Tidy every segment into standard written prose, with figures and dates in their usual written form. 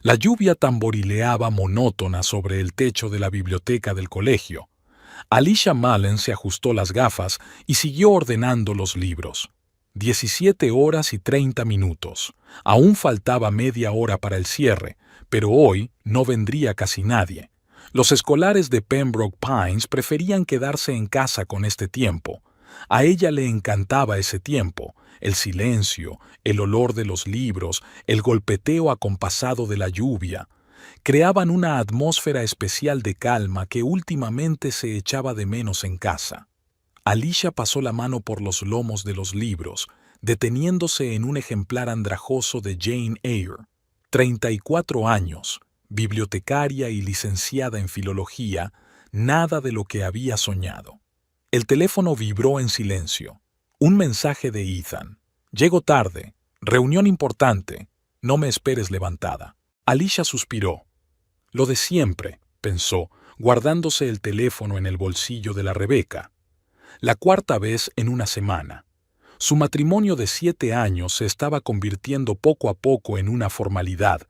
La lluvia tamborileaba monótona sobre el techo de la biblioteca del colegio. Alicia Mullen se ajustó las gafas y siguió ordenando los libros. 17 horas y 30 minutos. Aún faltaba media hora para el cierre, pero hoy no vendría casi nadie. Los escolares de Pembroke Pines preferían quedarse en casa con este tiempo. A ella le encantaba ese tiempo, el silencio, el olor de los libros, el golpeteo acompasado de la lluvia. Creaban una atmósfera especial de calma que últimamente se echaba de menos en casa. Alicia pasó la mano por los lomos de los libros, deteniéndose en un ejemplar andrajoso de Jane Eyre. 34 años, bibliotecaria y licenciada en filología, nada de lo que había soñado. El teléfono vibró en silencio. Un mensaje de Ethan. Llego tarde. Reunión importante. No me esperes levantada. Alicia suspiró. Lo de siempre, pensó, guardándose el teléfono en el bolsillo de la Rebeca. La cuarta vez en una semana. Su matrimonio de 7 años se estaba convirtiendo poco a poco en una formalidad.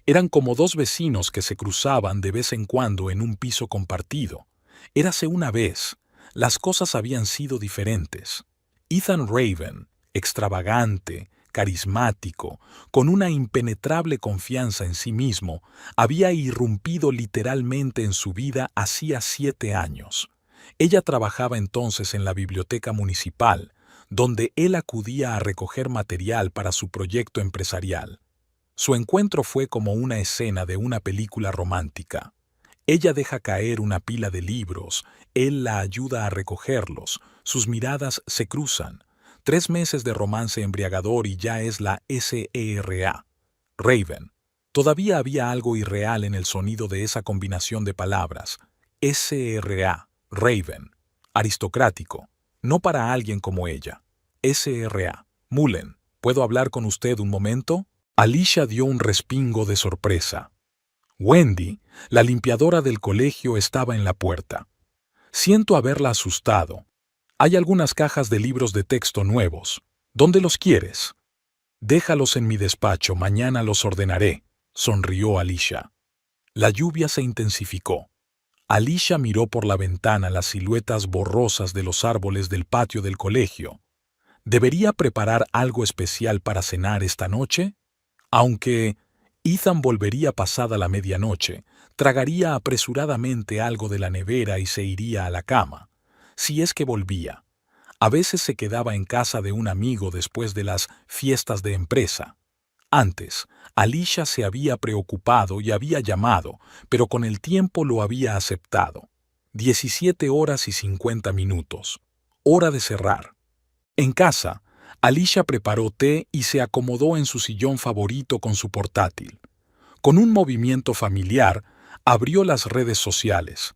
Eran como dos vecinos que se cruzaban de vez en cuando en un piso compartido. Érase una vez. Las cosas habían sido diferentes. Ethan Raven, extravagante, carismático, con una impenetrable confianza en sí mismo, había irrumpido literalmente en su vida hacía 7 años. Ella trabajaba entonces en la biblioteca municipal, donde él acudía a recoger material para su proyecto empresarial. Su encuentro fue como una escena de una película romántica. Ella deja caer una pila de libros, él la ayuda a recogerlos, sus miradas se cruzan. 3 meses de romance embriagador y ya es la SERA. Raven. Todavía había algo irreal en el sonido de esa combinación de palabras. SRA. Raven. Aristocrático. No para alguien como ella. SRA. Mullen. ¿Puedo hablar con usted un momento? Alicia dio un respingo de sorpresa. Wendy, la limpiadora del colegio, estaba en la puerta. Siento haberla asustado. Hay algunas cajas de libros de texto nuevos. ¿Dónde los quieres? Déjalos en mi despacho, mañana los ordenaré, sonrió Alicia. La lluvia se intensificó. Alicia miró por la ventana las siluetas borrosas de los árboles del patio del colegio. ¿Debería preparar algo especial para cenar esta noche? Aunque Ethan volvería pasada la medianoche, tragaría apresuradamente algo de la nevera y se iría a la cama. Si es que volvía. A veces se quedaba en casa de un amigo después de las fiestas de empresa. Antes, Alicia se había preocupado y había llamado, pero con el tiempo lo había aceptado. 17 horas y 50 minutos. Hora de cerrar. En casa, Alicia preparó té y se acomodó en su sillón favorito con su portátil. Con un movimiento familiar, abrió las redes sociales.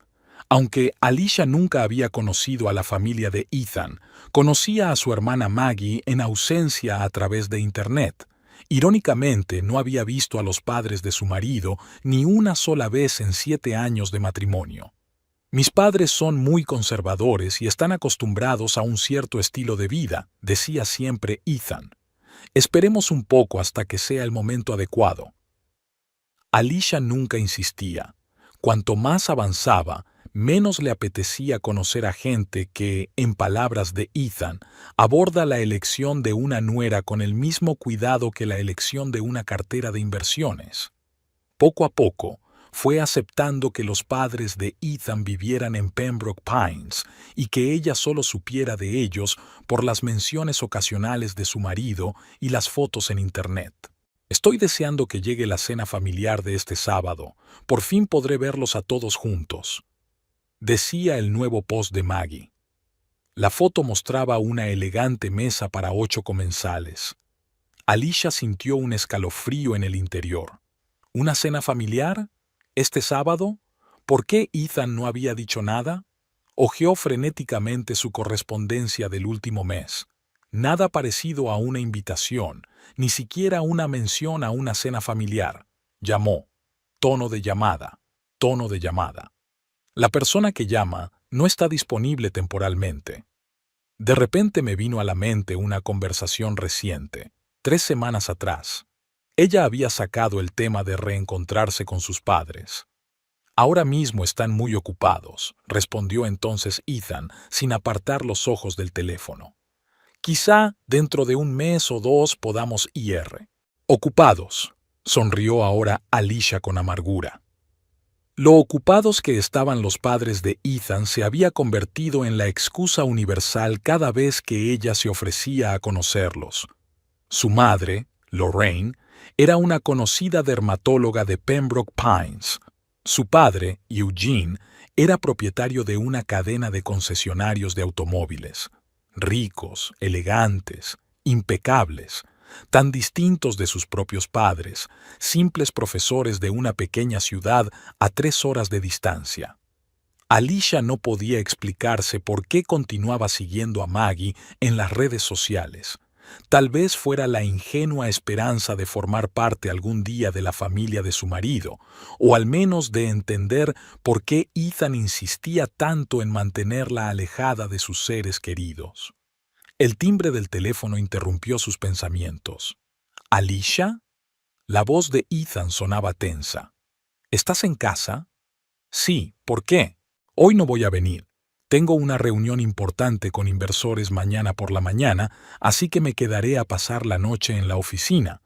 Aunque Alicia nunca había conocido a la familia de Ethan, conocía a su hermana Maggie en ausencia a través de Internet. Irónicamente, no había visto a los padres de su marido ni una sola vez en 7 años de matrimonio. Mis padres son muy conservadores y están acostumbrados a un cierto estilo de vida, decía siempre Ethan. Esperemos un poco hasta que sea el momento adecuado. Alicia nunca insistía. Cuanto más avanzaba, menos le apetecía conocer a gente que, en palabras de Ethan, aborda la elección de una nuera con el mismo cuidado que la elección de una cartera de inversiones. Poco a poco, fue aceptando que los padres de Ethan vivieran en Pembroke Pines y que ella solo supiera de ellos por las menciones ocasionales de su marido y las fotos en Internet. Estoy deseando que llegue la cena familiar de este sábado. Por fin podré verlos a todos juntos, decía el nuevo post de Maggie. La foto mostraba una elegante mesa para 8 comensales. Alicia sintió un escalofrío en el interior. ¿Una cena familiar? ¿Este sábado? ¿Por qué Ethan no había dicho nada? Hojeó frenéticamente su correspondencia del último mes. Nada parecido a una invitación, ni siquiera una mención a una cena familiar. Llamó. Tono de llamada. Tono de llamada. La persona que llama no está disponible temporalmente. De repente me vino a la mente una conversación reciente, 3 semanas atrás. Ella había sacado el tema de reencontrarse con sus padres. Ahora mismo están muy ocupados, respondió entonces Ethan, sin apartar los ojos del teléfono. Quizá dentro de un mes o dos podamos ir. Ocupados, sonrió ahora Alicia con amargura. Lo ocupados que estaban los padres de Ethan se había convertido en la excusa universal cada vez que ella se ofrecía a conocerlos. Su madre, Lorraine, era una conocida dermatóloga de Pembroke Pines. Su padre, Eugene, era propietario de una cadena de concesionarios de automóviles. Ricos, elegantes, impecables, tan distintos de sus propios padres, simples profesores de una pequeña ciudad a 3 horas de distancia. Alicia no podía explicarse por qué continuaba siguiendo a Maggie en las redes sociales. Tal vez fuera la ingenua esperanza de formar parte algún día de la familia de su marido, o al menos de entender por qué Ethan insistía tanto en mantenerla alejada de sus seres queridos. El timbre del teléfono interrumpió sus pensamientos. ¿Alicia? La voz de Ethan sonaba tensa. ¿Estás en casa? Sí, ¿por qué? Hoy no voy a venir. Tengo una reunión importante con inversores mañana por la mañana, así que me quedaré a pasar la noche en la oficina.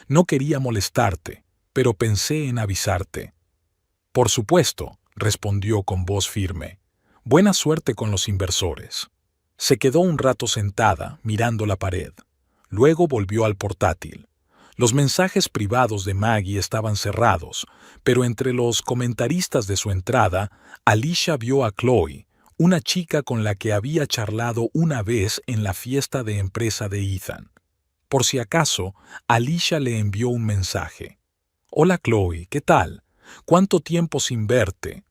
No quería molestarte, pero pensé en avisarte. Por supuesto, respondió con voz firme. Buena suerte con los inversores. Se quedó un rato sentada, mirando la pared. Luego volvió al portátil. Los mensajes privados de Maggie estaban cerrados, pero entre los comentaristas de su entrada, Alicia vio a Chloe, una chica con la que había charlado una vez en la fiesta de empresa de Ethan. Por si acaso, Alicia le envió un mensaje. «Hola Chloe, ¿qué tal? ¿Cuánto tiempo sin verte?»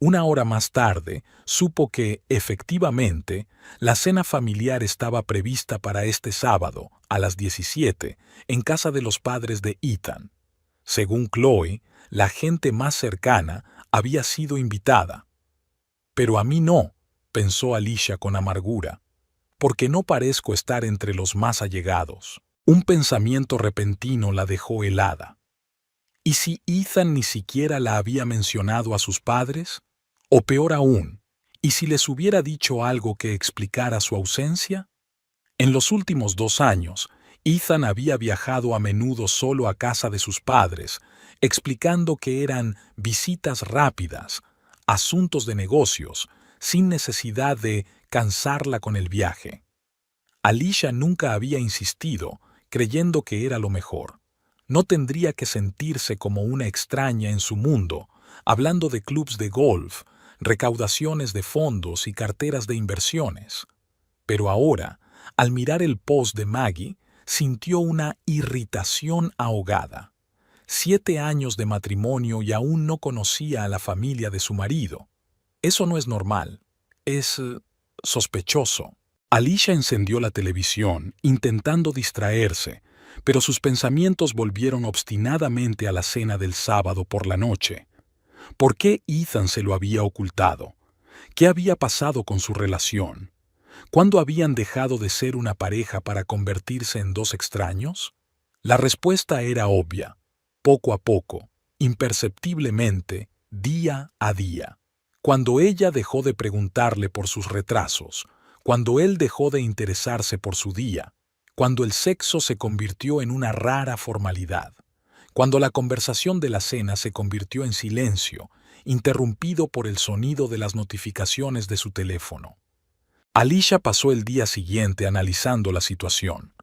1 hora más tarde, supo que, efectivamente, la cena familiar estaba prevista para este sábado, a las 17, en casa de los padres de Ethan. Según Chloe, la gente más cercana había sido invitada. «Pero a mí no», pensó Alicia con amargura, «porque no parezco estar entre los más allegados». Un pensamiento repentino la dejó helada. ¿Y si Ethan ni siquiera la había mencionado a sus padres? O peor aún, ¿y si les hubiera dicho algo que explicara su ausencia? En los últimos 2 años, Ethan había viajado a menudo solo a casa de sus padres, explicando que eran visitas rápidas, asuntos de negocios, sin necesidad de cansarla con el viaje. Alicia nunca había insistido, creyendo que era lo mejor. No tendría que sentirse como una extraña en su mundo, hablando de clubs de golf, recaudaciones de fondos y carteras de inversiones. Pero ahora, al mirar el post de Maggie, sintió una irritación ahogada. 7 años de matrimonio y aún no conocía a la familia de su marido. Eso no es normal. Es sospechoso. Alicia encendió la televisión, intentando distraerse, pero sus pensamientos volvieron obstinadamente a la cena del sábado por la noche. ¿Por qué Ethan se lo había ocultado? ¿Qué había pasado con su relación? ¿Cuándo habían dejado de ser una pareja para convertirse en 2 extraños? La respuesta era obvia. Poco a poco, imperceptiblemente, día a día. Cuando ella dejó de preguntarle por sus retrasos, cuando él dejó de interesarse por su día, cuando el sexo se convirtió en una rara formalidad, cuando la conversación de la cena se convirtió en silencio, interrumpido por el sonido de las notificaciones de su teléfono. Alicia pasó el día siguiente analizando la situación.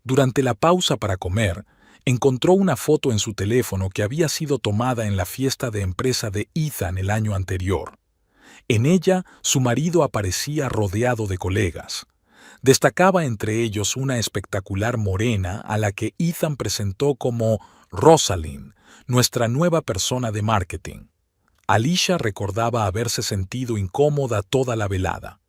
Durante la pausa para comer, encontró una foto en su teléfono que había sido tomada en la fiesta de empresa de Ethan el año anterior. En ella, su marido aparecía rodeado de colegas. Destacaba entre ellos una espectacular morena a la que Ethan presentó como Rosalind, nuestra nueva persona de marketing. Alicia recordaba haberse sentido incómoda toda la velada.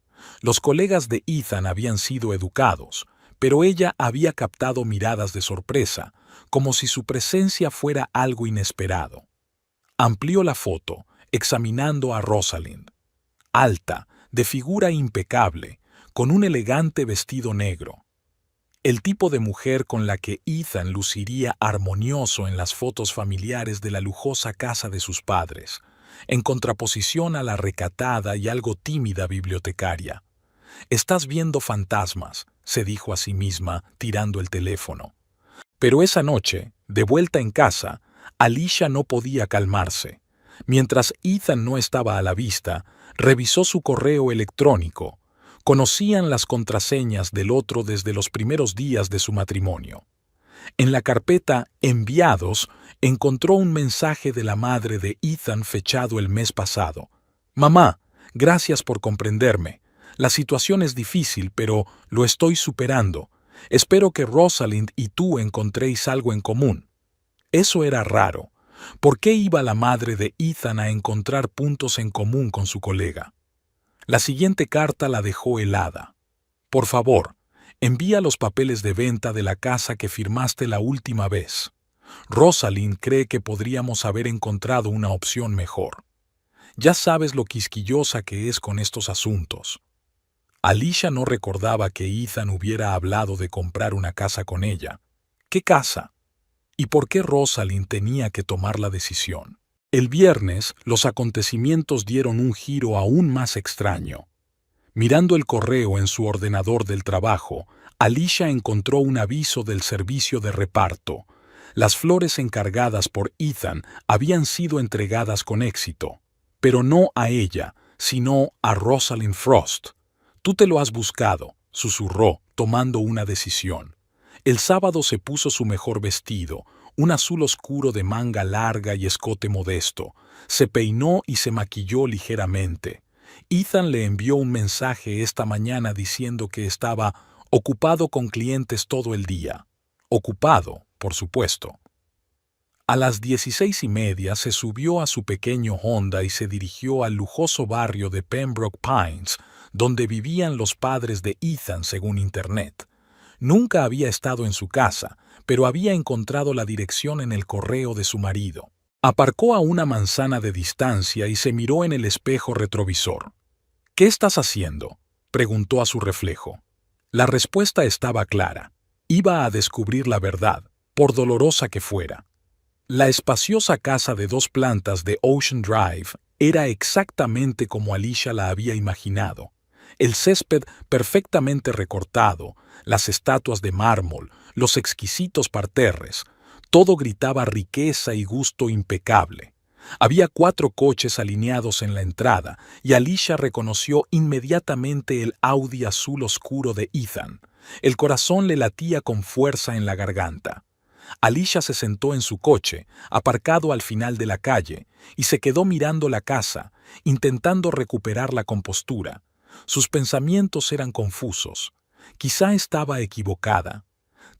Los colegas de Ethan habían sido educados, pero ella había captado miradas de sorpresa, como si su presencia fuera algo inesperado. Amplió la foto, examinando a Rosalind. Alta, de figura impecable, con un elegante vestido negro. El tipo de mujer con la que Ethan luciría armonioso en las fotos familiares de la lujosa casa de sus padres, en contraposición a la recatada y algo tímida bibliotecaria. «Estás viendo fantasmas», se dijo a sí misma, tirando el teléfono. Pero esa noche, de vuelta en casa, Alicia no podía calmarse. Mientras Ethan no estaba a la vista, revisó su correo electrónico. Conocían las contraseñas del otro desde los primeros días de su matrimonio. En la carpeta Enviados encontró un mensaje de la madre de Ethan fechado el mes pasado. «Mamá, gracias por comprenderme. La situación es difícil, pero lo estoy superando. Espero que Rosalind y tú encontréis algo en común». Eso era raro. ¿Por qué iba la madre de Ethan a encontrar puntos en común con su colega? La siguiente carta la dejó helada. «Por favor, envía los papeles de venta de la casa que firmaste la última vez. Rosalind cree que podríamos haber encontrado una opción mejor. Ya sabes lo quisquillosa que es con estos asuntos». Alicia no recordaba que Ethan hubiera hablado de comprar una casa con ella. ¿Qué casa? ¿Y por qué Rosalind tenía que tomar la decisión? El viernes, los acontecimientos dieron un giro aún más extraño. Mirando el correo en su ordenador del trabajo, Alicia encontró un aviso del servicio de reparto. Las flores encargadas por Ethan habían sido entregadas con éxito, pero no a ella, sino a Rosalind Frost. «Tú te lo has buscado», susurró, tomando una decisión. El sábado se puso su mejor vestido, un azul oscuro de manga larga y escote modesto. Se peinó y se maquilló ligeramente. Ethan le envió un mensaje esta mañana diciendo que estaba ocupado con clientes todo el día. Ocupado, por supuesto. A las 16:30 se subió a su pequeño Honda y se dirigió al lujoso barrio de Pembroke Pines, donde vivían los padres de Ethan según Internet. Nunca había estado en su casa, pero había encontrado la dirección en el correo de su marido. Aparcó a una manzana de distancia y se miró en el espejo retrovisor. «¿Qué estás haciendo?», preguntó a su reflejo. La respuesta estaba clara. Iba a descubrir la verdad, por dolorosa que fuera. La espaciosa casa de 2 plantas de Ocean Drive era exactamente como Alicia la había imaginado. El césped perfectamente recortado, las estatuas de mármol, los exquisitos parterres, todo gritaba riqueza y gusto impecable. Había 4 coches alineados en la entrada y Alicia reconoció inmediatamente el Audi azul oscuro de Ethan. El corazón le latía con fuerza en la garganta. Alicia se sentó en su coche, aparcado al final de la calle, y se quedó mirando la casa, intentando recuperar la compostura. Sus pensamientos eran confusos. Quizá estaba equivocada.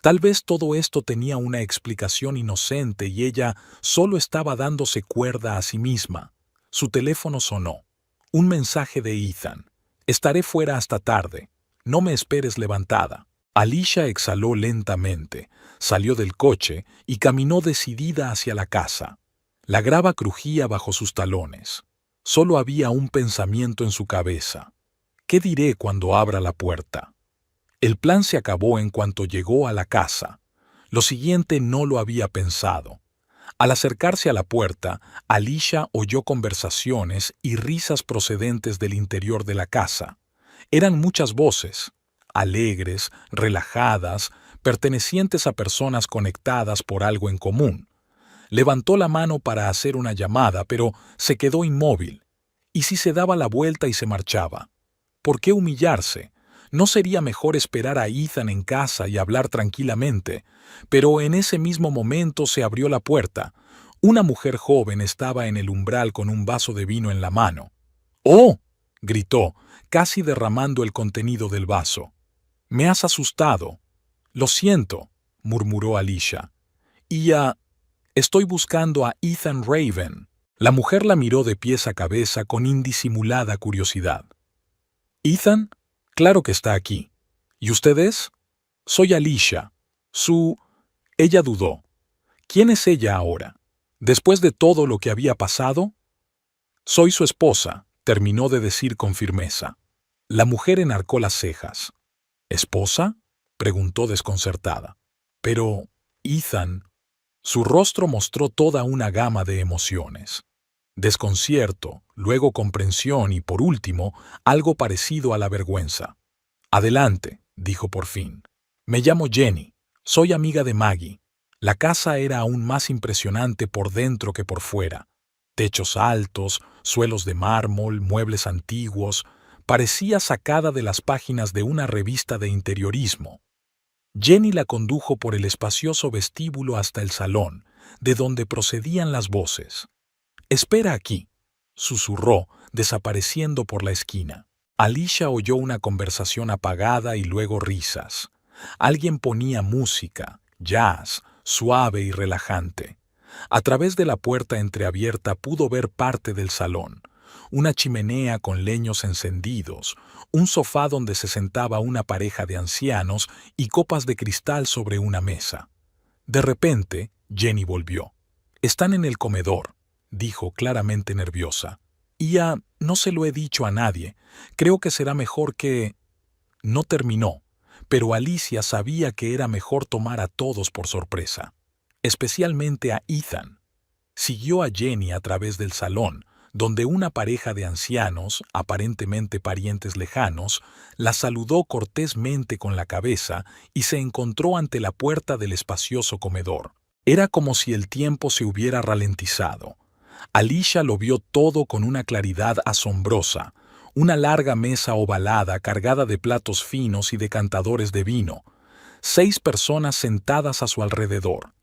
Tal vez todo esto tenía una explicación inocente y ella solo estaba dándose cuerda a sí misma. Su teléfono sonó. Un mensaje de Ethan. «Estaré fuera hasta tarde. No me esperes levantada». Alicia exhaló lentamente, salió del coche y caminó decidida hacia la casa. La grava crujía bajo sus talones. Solo había un pensamiento en su cabeza. «¿Qué diré cuando abra la puerta?». El plan se acabó en cuanto llegó a la casa. Lo siguiente no lo había pensado. Al acercarse a la puerta, Alicia oyó conversaciones y risas procedentes del interior de la casa. Eran muchas voces, alegres, relajadas, pertenecientes a personas conectadas por algo en común. Levantó la mano para hacer una llamada, pero se quedó inmóvil. ¿Y si se daba la vuelta y se marchaba? ¿Por qué humillarse? ¿No sería mejor esperar a Ethan en casa y hablar tranquilamente? Pero en ese mismo momento se abrió la puerta. Una mujer joven estaba en el umbral con un vaso de vino en la mano. «¡Oh!», gritó, casi derramando el contenido del vaso. «Me has asustado». «Lo siento», murmuró Alicia. Estoy buscando a Ethan Raven». La mujer la miró de pies a cabeza con indisimulada curiosidad. «¿Ethan? Claro que está aquí. ¿Y usted es?» «Soy Alicia. Ella dudó. ¿Quién es ella ahora? ¿Después de todo lo que había pasado?» «Soy su esposa», terminó de decir con firmeza. La mujer enarcó las cejas. «¿Esposa? preguntó desconcertada. Pero, Ethan, su rostro mostró toda una gama de emociones. Desconcierto, luego comprensión y, por último, algo parecido a la vergüenza. Adelante, dijo por fin. Me llamo Jenny. Soy amiga de Maggie. La casa era aún más impresionante por dentro que por fuera. Techos altos, suelos de mármol, muebles antiguos. Parecía sacada de las páginas de una revista de interiorismo. Jenny la condujo por el espacioso vestíbulo hasta el salón, de donde procedían las voces. «Espera aquí», susurró, desapareciendo por la esquina. Alicia oyó una conversación apagada y luego risas. Alguien ponía música, jazz, suave y relajante. A través de la puerta entreabierta pudo ver parte del salón. Una chimenea con leños encendidos, un sofá donde se sentaba una pareja de ancianos y copas de cristal sobre una mesa. De repente, Jenny volvió. «Están en el comedor», dijo claramente nerviosa. No se lo he dicho a nadie. Creo que será mejor que...» No terminó, pero Alicia sabía que era mejor tomar a todos por sorpresa, especialmente a Ethan. Siguió a Jenny a través del salón, donde una pareja de ancianos, aparentemente parientes lejanos, la saludó cortésmente con la cabeza y se encontró ante la puerta del espacioso comedor. Era como si el tiempo se hubiera ralentizado. Alicia lo vio todo con una claridad asombrosa, una larga mesa ovalada cargada de platos finos y decantadores de vino, 6 personas sentadas a su alrededor.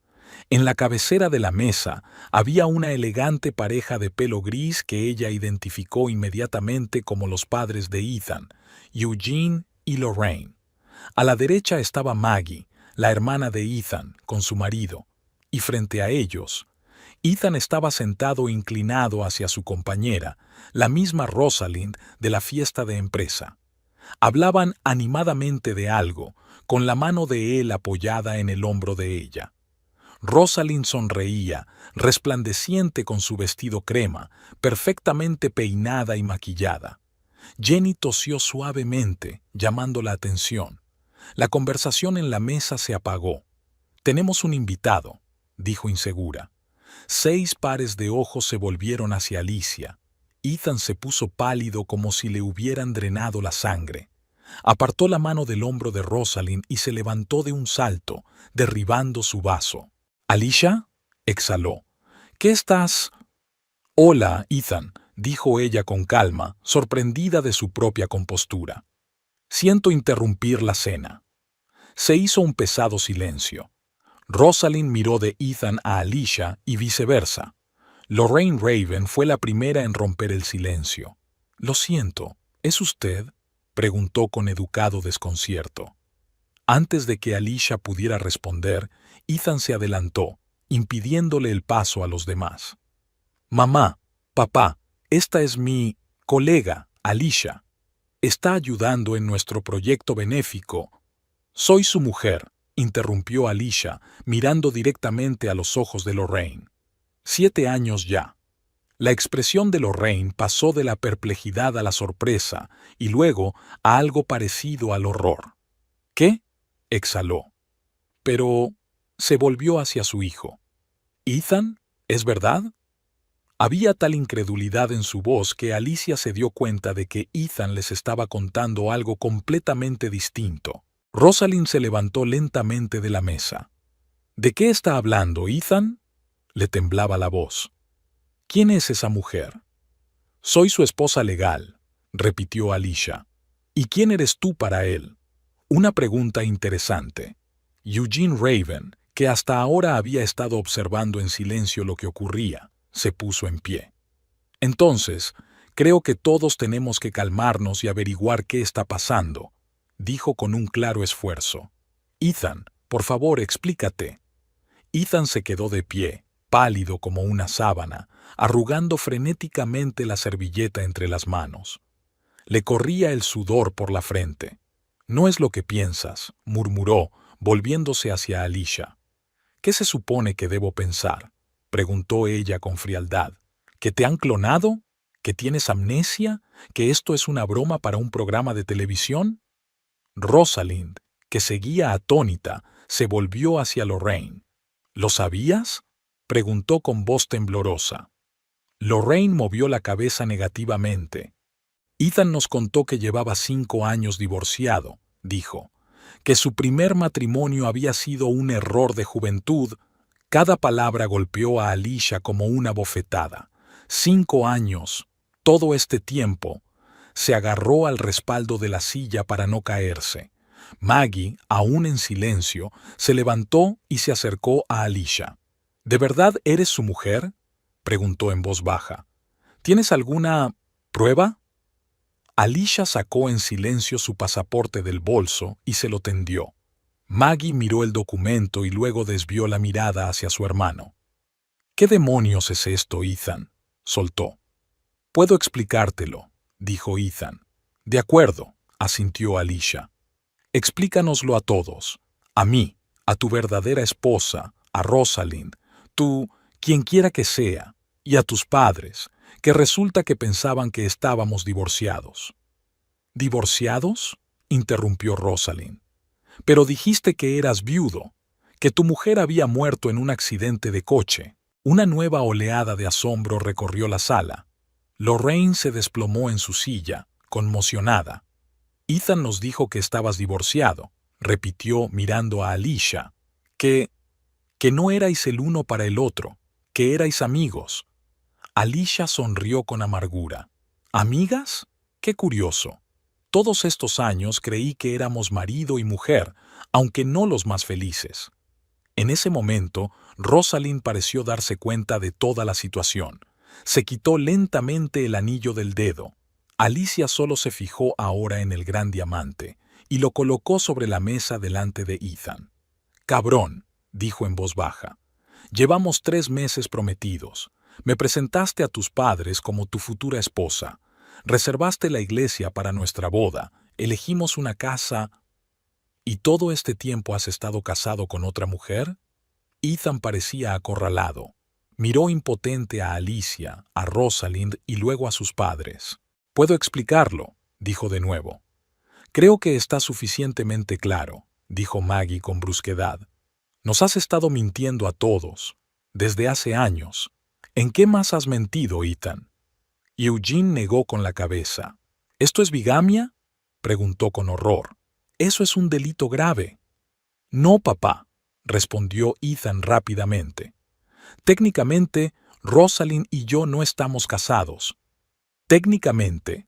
En la cabecera de la mesa había una elegante pareja de pelo gris que ella identificó inmediatamente como los padres de Ethan, Eugene y Lorraine. A la derecha estaba Maggie, la hermana de Ethan, con su marido, y frente a ellos, Ethan estaba sentado inclinado hacia su compañera, la misma Rosalind de la fiesta de empresa. Hablaban animadamente de algo, con la mano de él apoyada en el hombro de ella. Rosalind sonreía, resplandeciente con su vestido crema, perfectamente peinada y maquillada. Jenny tosió suavemente, llamando la atención. La conversación en la mesa se apagó. «Tenemos un invitado», dijo insegura. 6 pares de ojos se volvieron hacia Alicia. Ethan se puso pálido como si le hubieran drenado la sangre. Apartó la mano del hombro de Rosalind y se levantó de un salto, derribando su vaso. «¿Alicia?», exhaló. «¿Qué estás...?» «Hola, Ethan», dijo ella con calma, sorprendida de su propia compostura. «Siento interrumpir la cena». Se hizo un pesado silencio. Rosalind miró de Ethan a Alicia y viceversa. Lorraine Raven fue la primera en romper el silencio. «Lo siento, ¿es usted?», preguntó con educado desconcierto. Antes de que Alicia pudiera responder, Ethan se adelantó, impidiéndole el paso a los demás. «Mamá, papá, esta es mi colega, Alicia. Está ayudando en nuestro proyecto benéfico». «Soy su mujer», interrumpió Alicia, mirando directamente a los ojos de Lorraine. 7 años ya. La expresión de Lorraine pasó de la perplejidad a la sorpresa y luego a algo parecido al horror. «¿Qué?», exhaló. Pero se volvió hacia su hijo. «¿Ethan? ¿Es verdad?». Había tal incredulidad en su voz que Alicia se dio cuenta de que Ethan les estaba contando algo completamente distinto. Rosalind se levantó lentamente de la mesa. «¿De qué está hablando, Ethan?», le temblaba la voz. «¿Quién es esa mujer?». «Soy su esposa legal», repitió Alicia. «¿Y quién eres tú para él?». Una pregunta interesante. Eugene Raven, que hasta ahora había estado observando en silencio lo que ocurría, se puso en pie. «Entonces, creo que todos tenemos que calmarnos y averiguar qué está pasando», dijo con un claro esfuerzo. «Ethan, por favor, explícate». Ethan se quedó de pie, pálido como una sábana, arrugando frenéticamente la servilleta entre las manos. Le corría el sudor por la frente. «No es lo que piensas», murmuró, volviéndose hacia Alicia. «¿Qué se supone que debo pensar?», preguntó ella con frialdad. «¿Que te han clonado? ¿Que tienes amnesia? ¿Que esto es una broma para un programa de televisión?». Rosalind, que seguía atónita, se volvió hacia Lorraine. ¿Lo sabías?, preguntó con voz temblorosa. Lorraine movió la cabeza negativamente. Ethan nos contó que llevaba 5 años divorciado, dijo, que su primer matrimonio había sido un error de juventud. Cada palabra golpeó a Alicia como una bofetada. 5 años, todo este tiempo. Se agarró al respaldo de la silla para no caerse. Maggie, aún en silencio, se levantó y se acercó a Alicia. ¿De verdad eres su mujer?, preguntó en voz baja. ¿Tienes alguna prueba? Alicia sacó en silencio su pasaporte del bolso y se lo tendió. Maggie miró el documento y luego desvió la mirada hacia su hermano. ¿Qué demonios es esto, Ethan?, soltó. Puedo explicártelo, dijo Ethan. De acuerdo, asintió Alicia. Explícanoslo a todos. A mí, a tu verdadera esposa, a Rosalind, tú, quien quiera que sea, y a tus padres, que resulta que pensaban que estábamos divorciados. ¿Divorciados?, interrumpió Rosalind. Pero dijiste que eras viudo, que tu mujer había muerto en un accidente de coche. Una nueva oleada de asombro recorrió la sala. Lorraine se desplomó en su silla, conmocionada. Ethan nos dijo que estabas divorciado, repitió mirando a Alicia. Que no erais el uno para el otro, que erais amigos. Alicia sonrió con amargura. ¿Amigas? ¡Qué curioso! Todos estos años creí que éramos marido y mujer, aunque no los más felices. En ese momento, Rosalind pareció darse cuenta de toda la situación. Se quitó lentamente el anillo del dedo. Alicia solo se fijó ahora en el gran diamante y lo colocó sobre la mesa delante de Ethan. «Cabrón», dijo en voz baja. «Llevamos 3 meses prometidos. Me presentaste a tus padres como tu futura esposa. Reservaste la iglesia para nuestra boda. Elegimos una casa. ¿Y todo este tiempo has estado casado con otra mujer?» Ethan parecía acorralado. Miró impotente a Alicia, a Rosalind y luego a sus padres. «Puedo explicarlo», dijo de nuevo. «Creo que está suficientemente claro», dijo Maggie con brusquedad. «Nos has estado mintiendo a todos, desde hace años. ¿En qué más has mentido, Ethan?» Eugene negó con la cabeza. «¿Esto es bigamia?», preguntó con horror. «Eso es un delito grave». «No, papá», respondió Ethan rápidamente. «Técnicamente, Rosalind y yo no estamos casados». «¿Técnicamente?»,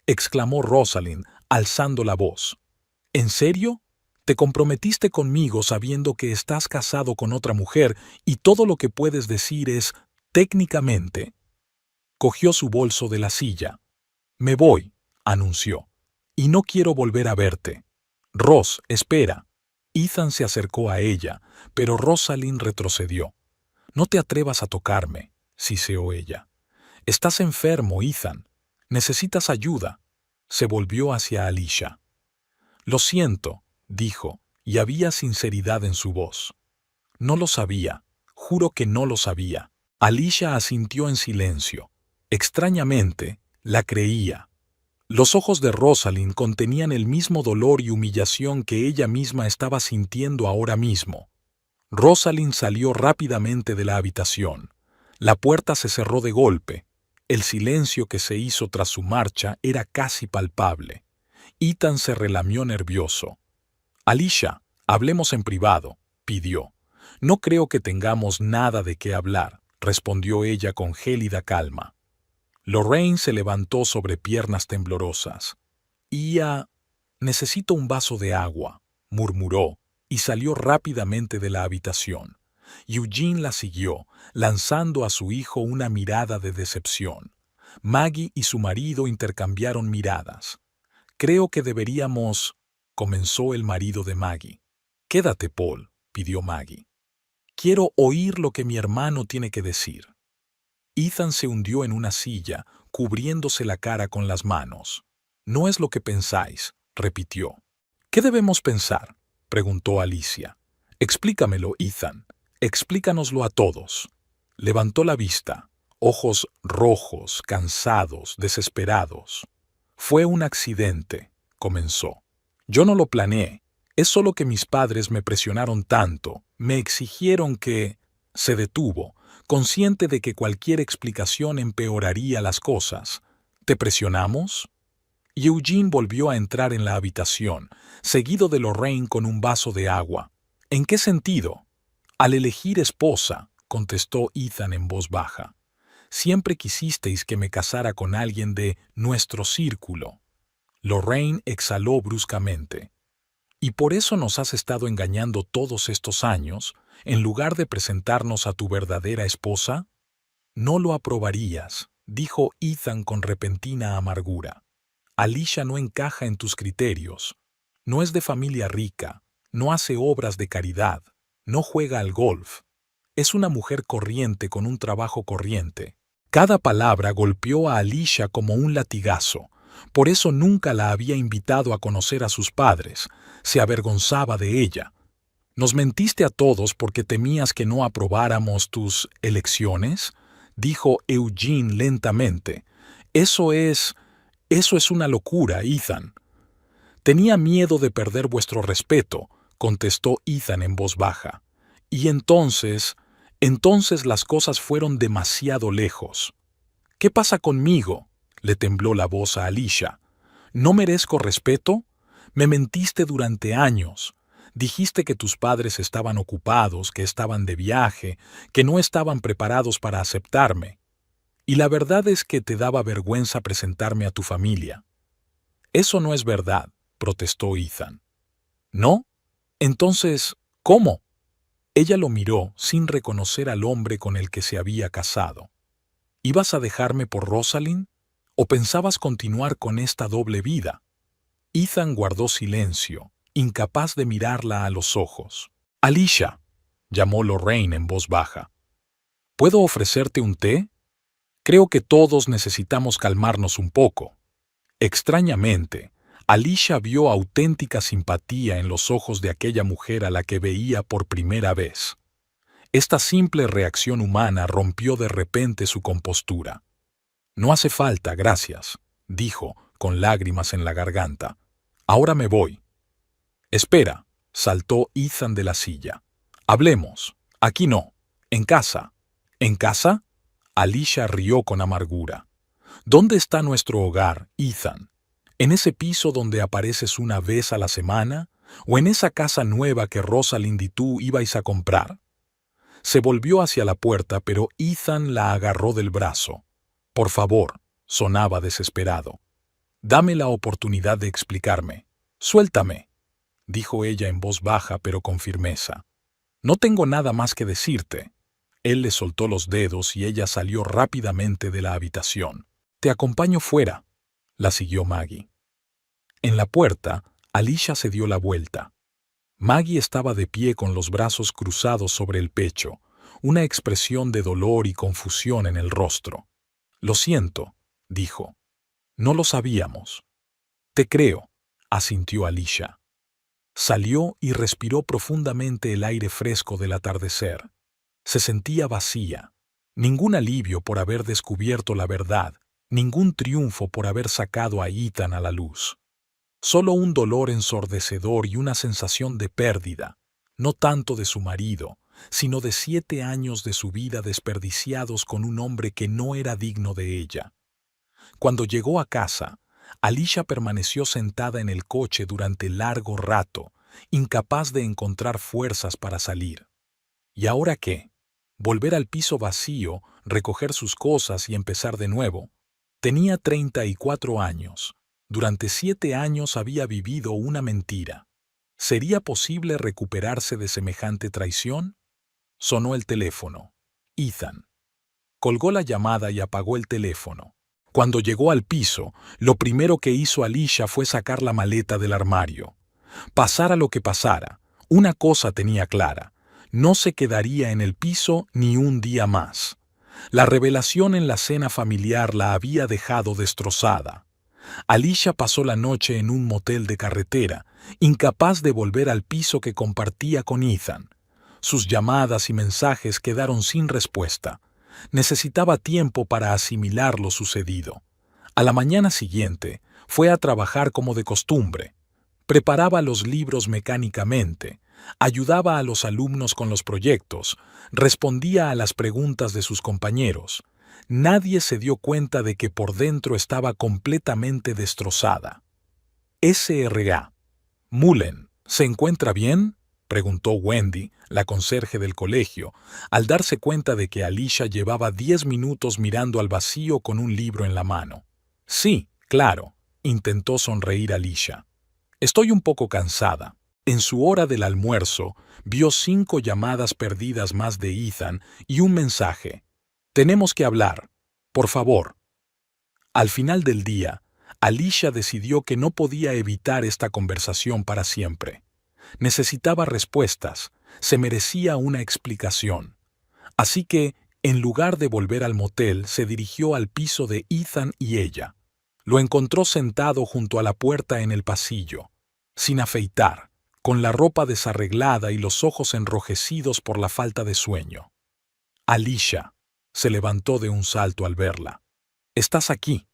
exclamó Rosalind, alzando la voz. «¿En serio? Te comprometiste conmigo sabiendo que estás casado con otra mujer y todo lo que puedes decir es técnicamente». Cogió su bolso de la silla. «Me voy», anunció, «y no quiero volver a verte». «Ross, espera». Ethan se acercó a ella, pero Rosalind retrocedió. «No te atrevas a tocarme», siseó ella. «Estás enfermo, Ethan. Necesitas ayuda». Se volvió hacia Alicia. «Lo siento», dijo, y había sinceridad en su voz. «No lo sabía. Juro que no lo sabía». Alicia asintió en silencio. Extrañamente, la creía. Los ojos de Rosalind contenían el mismo dolor y humillación que ella misma estaba sintiendo ahora mismo. Rosalind salió rápidamente de la habitación. La puerta se cerró de golpe. El silencio que se hizo tras su marcha era casi palpable. Ethan se relamió nervioso. «Alicia, hablemos en privado», pidió. «No creo que tengamos nada de qué hablar», respondió ella con gélida calma. Lorraine se levantó sobre piernas temblorosas. «Necesito un vaso de agua», murmuró, y salió rápidamente de la habitación. Eugene la siguió, lanzando a su hijo una mirada de decepción. Maggie y su marido intercambiaron miradas. «Creo que deberíamos», comenzó el marido de Maggie. «Quédate, Paul», pidió Maggie. «Quiero oír lo que mi hermano tiene que decir». Ethan se hundió en una silla, cubriéndose la cara con las manos. «No es lo que pensáis», repitió. «¿Qué debemos pensar?», preguntó Alicia. «Explícamelo, Ethan. Explícanoslo a todos». Levantó la vista, ojos rojos, cansados, desesperados. «Fue un accidente», comenzó. «Yo no lo planeé. Es solo que mis padres me presionaron tanto, me exigieron que... Se detuvo, consciente de que cualquier explicación empeoraría las cosas. ¿Te presionamos? Y Eugene volvió a entrar en la habitación, seguido de Lorraine con un vaso de agua. ¿En qué sentido? Al elegir esposa, contestó Ethan en voz baja. Siempre quisisteis que me casara con alguien de nuestro círculo. Lorraine exhaló bruscamente. ¿Y por eso nos has estado engañando todos estos años, en lugar de presentarnos a tu verdadera esposa? No lo aprobarías, dijo Ethan con repentina amargura. Alicia no encaja en tus criterios. No es de familia rica, no hace obras de caridad, no juega al golf. Es una mujer corriente con un trabajo corriente. Cada palabra golpeó a Alicia como un latigazo. Por eso nunca la había invitado a conocer a sus padres. Se avergonzaba de ella. ¿Nos mentiste a todos porque temías que no aprobáramos tus elecciones?, dijo Eugene lentamente. Eso es una locura, Ethan. Tenía miedo de perder vuestro respeto, contestó Ethan en voz baja. Y entonces las cosas fueron demasiado lejos. ¿Qué pasa conmigo?, le tembló la voz a Alicia. ¿No merezco respeto? Me mentiste durante años. Dijiste que tus padres estaban ocupados, que estaban de viaje, que no estaban preparados para aceptarme. Y la verdad es que te daba vergüenza presentarme a tu familia. Eso no es verdad, protestó Ethan. ¿No? Entonces, ¿cómo? Ella lo miró sin reconocer al hombre con el que se había casado. ¿Ibas a dejarme por Rosalind? ¿O pensabas continuar con esta doble vida? Ethan guardó silencio, incapaz de mirarla a los ojos. Alicia, llamó Lorraine en voz baja. ¿Puedo ofrecerte un té? Creo que todos necesitamos calmarnos un poco. Extrañamente, Alicia vio auténtica simpatía en los ojos de aquella mujer a la que veía por primera vez. Esta simple reacción humana rompió de repente su compostura. No hace falta, gracias, dijo, con lágrimas en la garganta. Ahora me voy. Espera, saltó Ethan de la silla. Hablemos. Aquí no. En casa. ¿En casa? Alicia rió con amargura. ¿Dónde está nuestro hogar, Ethan? ¿En ese piso donde apareces una vez a la semana? ¿O en esa casa nueva que Rosalind y tú ibais a comprar? Se volvió hacia la puerta, pero Ethan la agarró del brazo. Por favor, sonaba desesperado. Dame la oportunidad de explicarme. Suéltame, dijo ella en voz baja pero con firmeza. No tengo nada más que decirte. Él le soltó los dedos y ella salió rápidamente de la habitación. Te acompaño fuera, la siguió Maggie. En la puerta, Alicia se dio la vuelta. Maggie estaba de pie con los brazos cruzados sobre el pecho, una expresión de dolor y confusión en el rostro. Lo siento, dijo. No lo sabíamos. Te creo, asintió Alicia. Salió y respiró profundamente el aire fresco del atardecer. Se sentía vacía. Ningún alivio por haber descubierto la verdad, ningún triunfo por haber sacado a Ethan a la luz. Solo un dolor ensordecedor y una sensación de pérdida, no tanto de su marido, sino de 7 años de su vida desperdiciados con un hombre que no era digno de ella. Cuando llegó a casa, Alicia permaneció sentada en el coche durante largo rato, incapaz de encontrar fuerzas para salir. ¿Y ahora qué? ¿Volver al piso vacío, recoger sus cosas y empezar de nuevo? Tenía 34 años. Durante 7 años había vivido una mentira. ¿Sería posible recuperarse de semejante traición? Sonó el teléfono. Ethan. Colgó la llamada y apagó el teléfono. Cuando llegó al piso, lo primero que hizo Alicia fue sacar la maleta del armario. Pasara lo que pasara, una cosa tenía clara: no se quedaría en el piso ni un día más. La revelación en la cena familiar la había dejado destrozada. Alicia pasó la noche en un motel de carretera, incapaz de volver al piso que compartía con Ethan. Sus llamadas y mensajes quedaron sin respuesta. Necesitaba tiempo para asimilar lo sucedido. A la mañana siguiente, fue a trabajar como de costumbre. Preparaba los libros mecánicamente, ayudaba a los alumnos con los proyectos, respondía a las preguntas de sus compañeros. Nadie se dio cuenta de que por dentro estaba completamente destrozada. S.R.A. Mullen, ¿se encuentra bien?, preguntó Wendy, la conserje del colegio, al darse cuenta de que Alicia llevaba 10 minutos mirando al vacío con un libro en la mano. Sí, claro, intentó sonreír Alicia. Estoy un poco cansada. En su hora del almuerzo, vio 5 llamadas perdidas más de Ethan y un mensaje. Tenemos que hablar. Por favor. Al final del día, Alicia decidió que no podía evitar esta conversación para siempre. Necesitaba respuestas, se merecía una explicación. Así que, en lugar de volver al motel, se dirigió al piso de Ethan y ella. Lo encontró sentado junto a la puerta en el pasillo, sin afeitar, con la ropa desarreglada y los ojos enrojecidos por la falta de sueño. Alicia se levantó de un salto al verla. «¿Estás aquí?»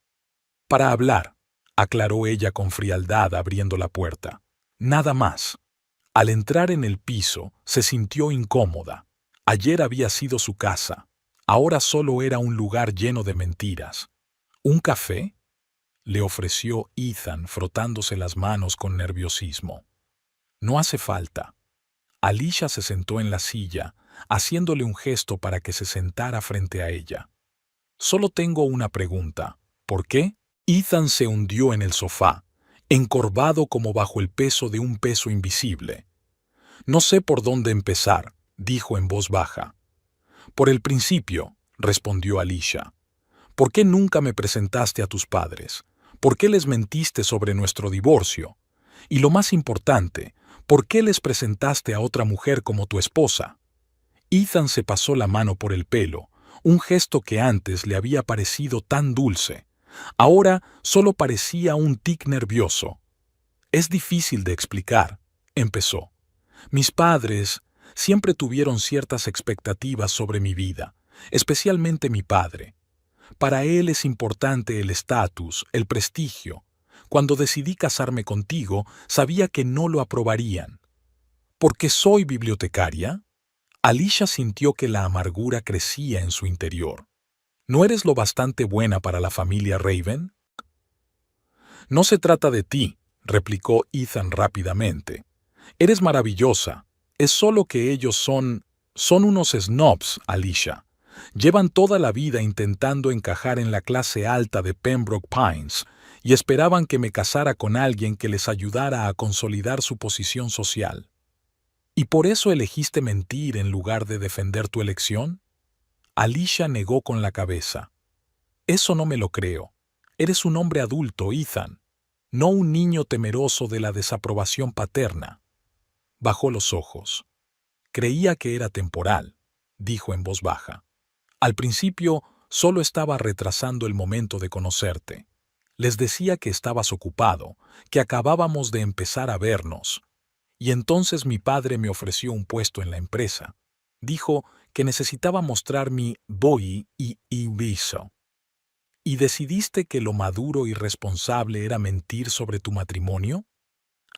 «Para hablar», aclaró ella con frialdad abriendo la puerta. «Nada más». Al entrar en el piso, se sintió incómoda. Ayer había sido su casa. Ahora solo era un lugar lleno de mentiras. ¿Un café?, le ofreció Ethan frotándose las manos con nerviosismo. «No hace falta». Alicia se sentó en la silla, haciéndole un gesto para que se sentara frente a ella. «Solo tengo una pregunta. ¿Por qué?» Ethan se hundió en el sofá, encorvado como bajo el peso de un peso invisible. «No sé por dónde empezar», dijo en voz baja. «Por el principio», respondió Alicia. «¿Por qué nunca me presentaste a tus padres? ¿Por qué les mentiste sobre nuestro divorcio? Y lo más importante, ¿por qué les presentaste a otra mujer como tu esposa?» Ethan se pasó la mano por el pelo, un gesto que antes le había parecido tan dulce. Ahora solo parecía un tic nervioso. «Es difícil de explicar», empezó. «Mis padres siempre tuvieron ciertas expectativas sobre mi vida, especialmente mi padre. Para él es importante el estatus, el prestigio. Cuando decidí casarme contigo, sabía que no lo aprobarían. ¿Por qué soy bibliotecaria?» Alicia sintió que la amargura crecía en su interior. «¿No eres lo bastante buena para la familia Raven?» «No se trata de ti», replicó Ethan rápidamente. «Eres maravillosa. Es solo que ellos son unos snobs, Alicia. Llevan toda la vida intentando encajar en la clase alta de Pembroke Pines y esperaban que me casara con alguien que les ayudara a consolidar su posición social. ¿Y por eso elegiste mentir en lugar de defender tu elección?» Alicia negó con la cabeza. «Eso no me lo creo. Eres un hombre adulto, Ethan, no un niño temeroso de la desaprobación paterna». Bajó los ojos. «Creía que era temporal», dijo en voz baja. «Al principio solo estaba retrasando el momento de conocerte. Les decía que estabas ocupado, que acabábamos de empezar a vernos. Y entonces mi padre me ofreció un puesto en la empresa. Dijo que necesitaba mostrar mi boi y viso. ¿Y decidiste que lo maduro y responsable era mentir sobre tu matrimonio?»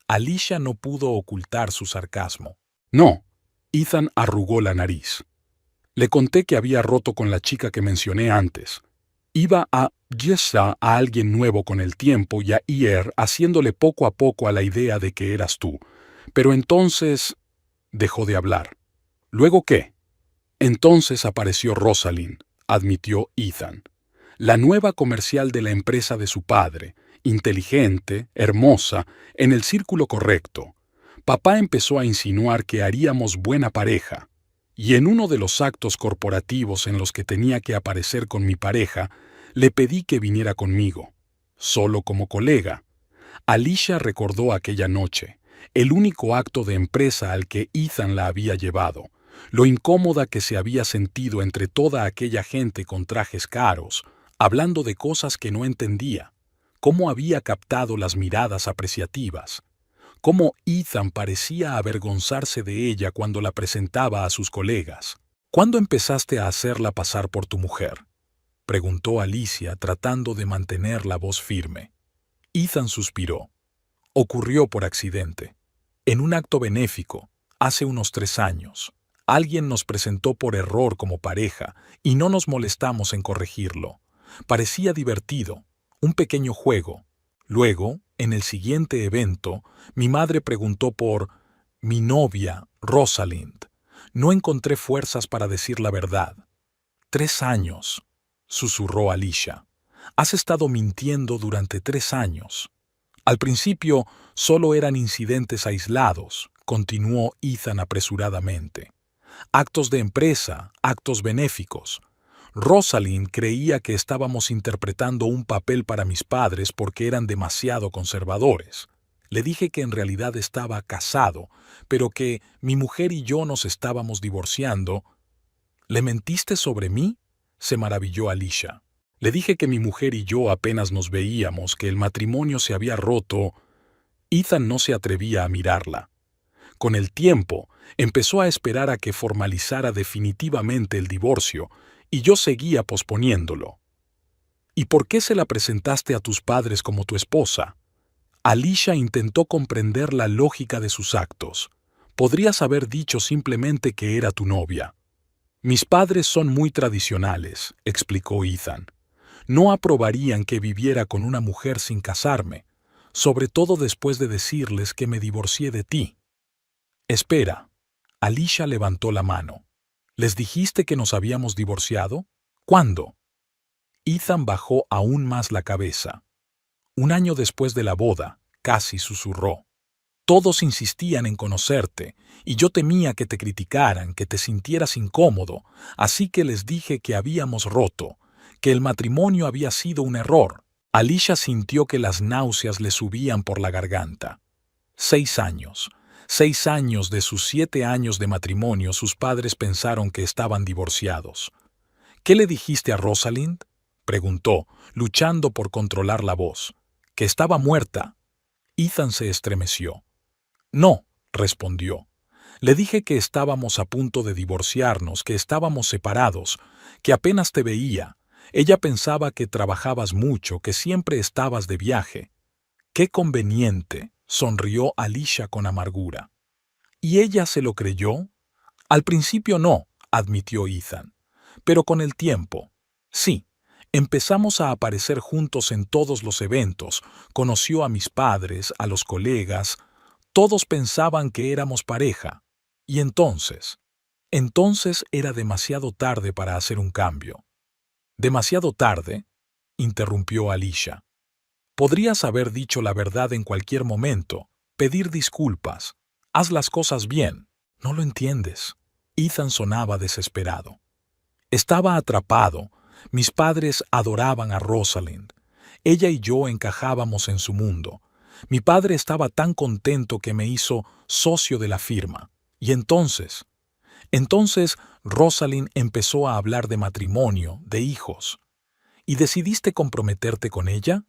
Alicia no pudo ocultar su sarcasmo. «No». Ethan arrugó la nariz. «Le conté que había roto con la chica que mencioné antes. Iba a gestar a alguien nuevo con el tiempo y a ir haciéndole poco a poco a la idea de que eras tú. Pero entonces...» Dejó de hablar. «¿Luego qué?» «Entonces apareció Rosalind», admitió Ethan. «La nueva comercial de la empresa de su padre, inteligente, hermosa, en el círculo correcto. Papá empezó a insinuar que haríamos buena pareja, y en uno de los actos corporativos en los que tenía que aparecer con mi pareja, le pedí que viniera conmigo, solo como colega». Alicia recordó aquella noche, el único acto de empresa al que Ethan la había llevado, lo incómoda que se había sentido entre toda aquella gente con trajes caros, hablando de cosas que no entendía, cómo había captado las miradas apreciativas, cómo Ethan parecía avergonzarse de ella cuando la presentaba a sus colegas. «¿Cuándo empezaste a hacerla pasar por tu mujer?», preguntó Alicia tratando de mantener la voz firme. Ethan suspiró. Ocurrió por accidente. En un acto benéfico, hace unos 3 años, alguien nos presentó por error como pareja y no nos molestamos en corregirlo. Parecía divertido, un pequeño juego. Luego, en el siguiente evento, mi madre preguntó por mi novia, Rosalind. No encontré fuerzas para decir la verdad. 3 años, susurró Alicia. Has estado mintiendo durante 3 años. Al principio solo eran incidentes aislados, continuó Ethan apresuradamente. Actos de empresa, actos benéficos. Rosalind creía que estábamos interpretando un papel para mis padres porque eran demasiado conservadores. Le dije que en realidad estaba casado, pero que mi mujer y yo nos estábamos divorciando. ¿Le mentiste sobre mí?, se maravilló Alicia. Le dije que mi mujer y yo apenas nos veíamos, que el matrimonio se había roto. Ethan no se atrevía a mirarla. Con el tiempo, empezó a esperar a que formalizara definitivamente el divorcio, y yo seguía posponiéndolo. ¿Y por qué se la presentaste a tus padres como tu esposa? Alicia intentó comprender la lógica de sus actos. Podrías haber dicho simplemente que era tu novia. Mis padres son muy tradicionales, explicó Ethan. No aprobarían que viviera con una mujer sin casarme, sobre todo después de decirles que me divorcié de ti. Espera. Alicia levantó la mano. ¿Les dijiste que nos habíamos divorciado? ¿Cuándo? Ethan bajó aún más la cabeza. 1 año después de la boda, casi susurró. Todos insistían en conocerte, y yo temía que te criticaran, que te sintieras incómodo, así que les dije que habíamos roto, que el matrimonio había sido un error. Alicia sintió que las náuseas le subían por la garganta. 6 años. 6 años de sus 7 años de matrimonio, sus padres pensaron que estaban divorciados. ¿Qué le dijiste a Rosalind?, preguntó, luchando por controlar la voz. Que estaba muerta. Ethan se estremeció. No, respondió. Le dije que estábamos a punto de divorciarnos, que estábamos separados, que apenas te veía. Ella pensaba que trabajabas mucho, que siempre estabas de viaje. ¡Qué conveniente!, sonrió Alicia con amargura. ¿Y ella se lo creyó? Al principio no, admitió Ethan. Pero con el tiempo, sí. Empezamos a aparecer juntos en todos los eventos. Conoció a mis padres, a los colegas. Todos pensaban que éramos pareja. Y entonces era demasiado tarde para hacer un cambio. ¿Demasiado tarde?, interrumpió Alicia. Podrías haber dicho la verdad en cualquier momento, pedir disculpas. Haz las cosas bien. No lo entiendes. Ethan sonaba desesperado. Estaba atrapado. Mis padres adoraban a Rosalind. Ella y yo encajábamos en su mundo. Mi padre estaba tan contento que me hizo socio de la firma. Y entonces Rosalind empezó a hablar de matrimonio, de hijos. ¿Y decidiste comprometerte con ella?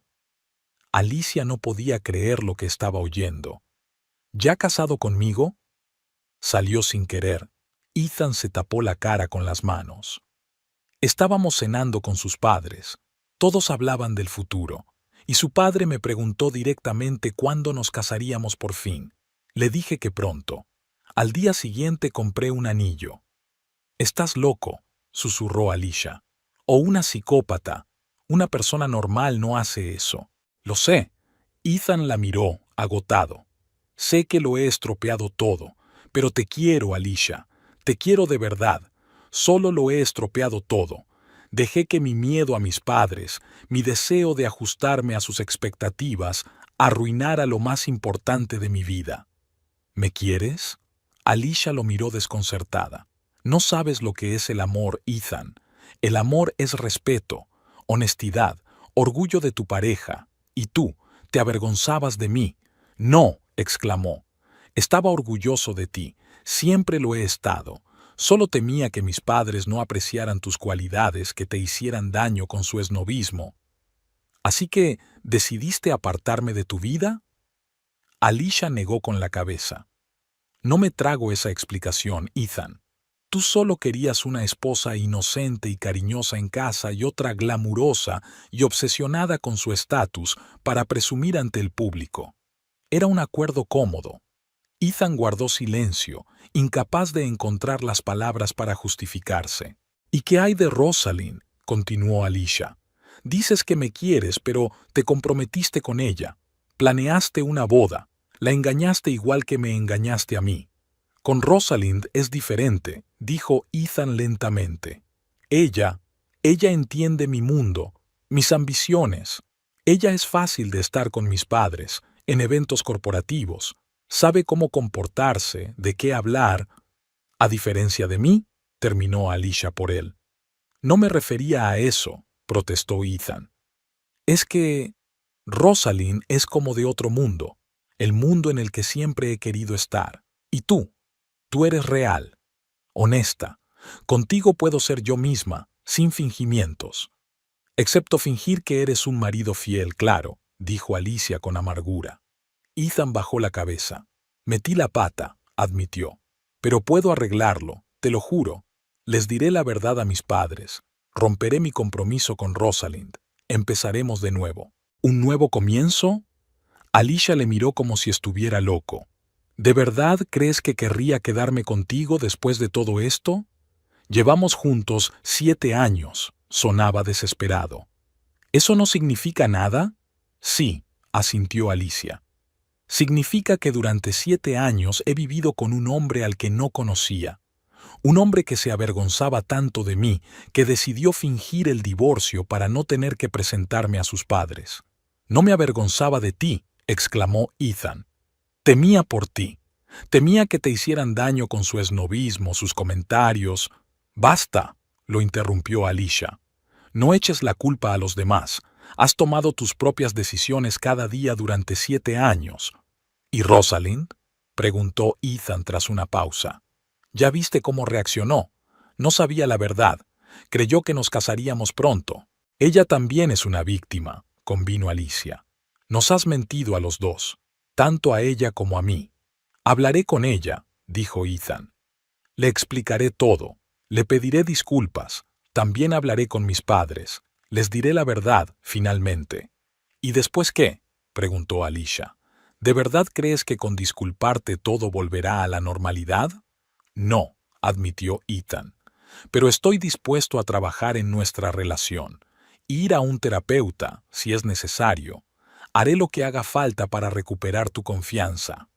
Alicia no podía creer lo que estaba oyendo. ¿Ya casado conmigo? Salió sin querer. Ethan se tapó la cara con las manos. Estábamos cenando con sus padres. Todos hablaban del futuro. Y su padre me preguntó directamente cuándo nos casaríamos por fin. Le dije que pronto. Al día siguiente compré un anillo. «Estás loco», susurró Alicia. «O una psicópata. Una persona normal no hace eso». «Lo sé». Ethan la miró, agotado. «Sé que lo he estropeado todo, pero te quiero, Alicia. Te quiero de verdad. Solo lo he estropeado todo. Dejé que mi miedo a mis padres, mi deseo de ajustarme a sus expectativas, arruinara lo más importante de mi vida». «¿Me quieres?». Alicia lo miró desconcertada. «No sabes lo que es el amor, Ethan. El amor es respeto, honestidad, orgullo de tu pareja. Y tú, te avergonzabas de mí». «No», exclamó. «Estaba orgulloso de ti. Siempre lo he estado. Solo temía que mis padres no apreciaran tus cualidades, que te hicieran daño con su esnobismo». «¿Así que decidiste apartarme de tu vida?». Alicia negó con la cabeza. «No me trago esa explicación, Ethan. Tú solo querías una esposa inocente y cariñosa en casa y otra glamurosa y obsesionada con su estatus para presumir ante el público. Era un acuerdo cómodo. Ethan guardó silencio, incapaz de encontrar las palabras para justificarse. ¿Y qué hay de Rosalind?, continuó Alicia. Dices que me quieres, pero te comprometiste con ella. Planeaste una boda. La engañaste igual que me engañaste a mí. Con Rosalind es diferente, dijo Ethan lentamente. Ella entiende mi mundo, mis ambiciones. Ella es fácil de estar con mis padres, en eventos corporativos. Sabe cómo comportarse, de qué hablar. A diferencia de mí, terminó Alicia por él. No me refería a eso, protestó Ethan. Es que Rosalind es como de otro mundo, el mundo en el que siempre he querido estar. Y tú eres real, honesta. Contigo puedo ser yo misma, sin fingimientos. Excepto fingir que eres un marido fiel, claro, dijo Alicia con amargura. Ethan bajó la cabeza. Metí la pata, admitió. Pero puedo arreglarlo, te lo juro. Les diré la verdad a mis padres. Romperé mi compromiso con Rosalind. Empezaremos de nuevo. ¿Un nuevo comienzo? Alicia le miró como si estuviera loco. ¿De verdad crees que querría quedarme contigo después de todo esto? Llevamos juntos 7 años, sonaba desesperado. ¿Eso no significa nada? Sí, asintió Alicia. Significa que durante 7 años he vivido con un hombre al que no conocía. Un hombre que se avergonzaba tanto de mí que decidió fingir el divorcio para no tener que presentarme a sus padres. No me avergonzaba de ti, exclamó Ethan. Temía por ti. Temía que te hicieran daño con su esnobismo, sus comentarios. Basta, lo interrumpió Alicia. No eches la culpa a los demás. Has tomado tus propias decisiones cada día durante 7 años. ¿Y Rosalind?, preguntó Ethan tras una pausa. Ya viste cómo reaccionó. No sabía la verdad. Creyó que nos casaríamos pronto. Ella también es una víctima, convino Alicia. Nos has mentido a los dos, tanto a ella como a mí. Hablaré con ella, dijo Ethan. Le explicaré todo. Le pediré disculpas. También hablaré con mis padres. Les diré la verdad, finalmente. ¿Y después qué?, preguntó Alicia. ¿De verdad crees que con disculparte todo volverá a la normalidad? No, admitió Ethan. Pero estoy dispuesto a trabajar en nuestra relación. Ir a un terapeuta, si es necesario. Haré lo que haga falta para recuperar tu confianza.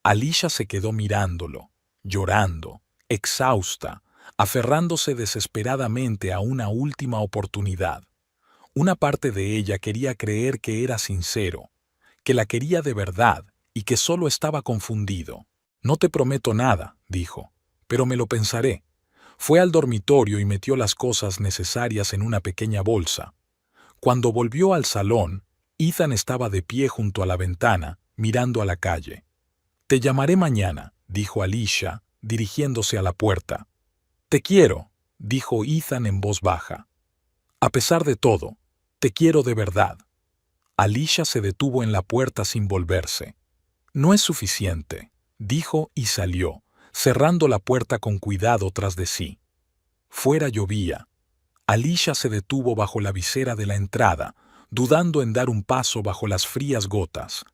Alicia se quedó mirándolo, llorando, exhausta, aferrándose desesperadamente a una última oportunidad. Una parte de ella quería creer que era sincero, que la quería de verdad y que solo estaba confundido. No te prometo nada, dijo, pero me lo pensaré. Fue al dormitorio y metió las cosas necesarias en una pequeña bolsa. Cuando volvió al salón, Ethan estaba de pie junto a la ventana, mirando a la calle. Te llamaré mañana, dijo Alicia, dirigiéndose a la puerta. Te quiero, dijo Ethan en voz baja. A pesar de todo, te quiero de verdad. Alicia se detuvo en la puerta sin volverse. No es suficiente, dijo y salió, cerrando la puerta con cuidado tras de sí. Fuera llovía. Alicia se detuvo bajo la visera de la entrada, dudando en dar un paso bajo las frías gotas,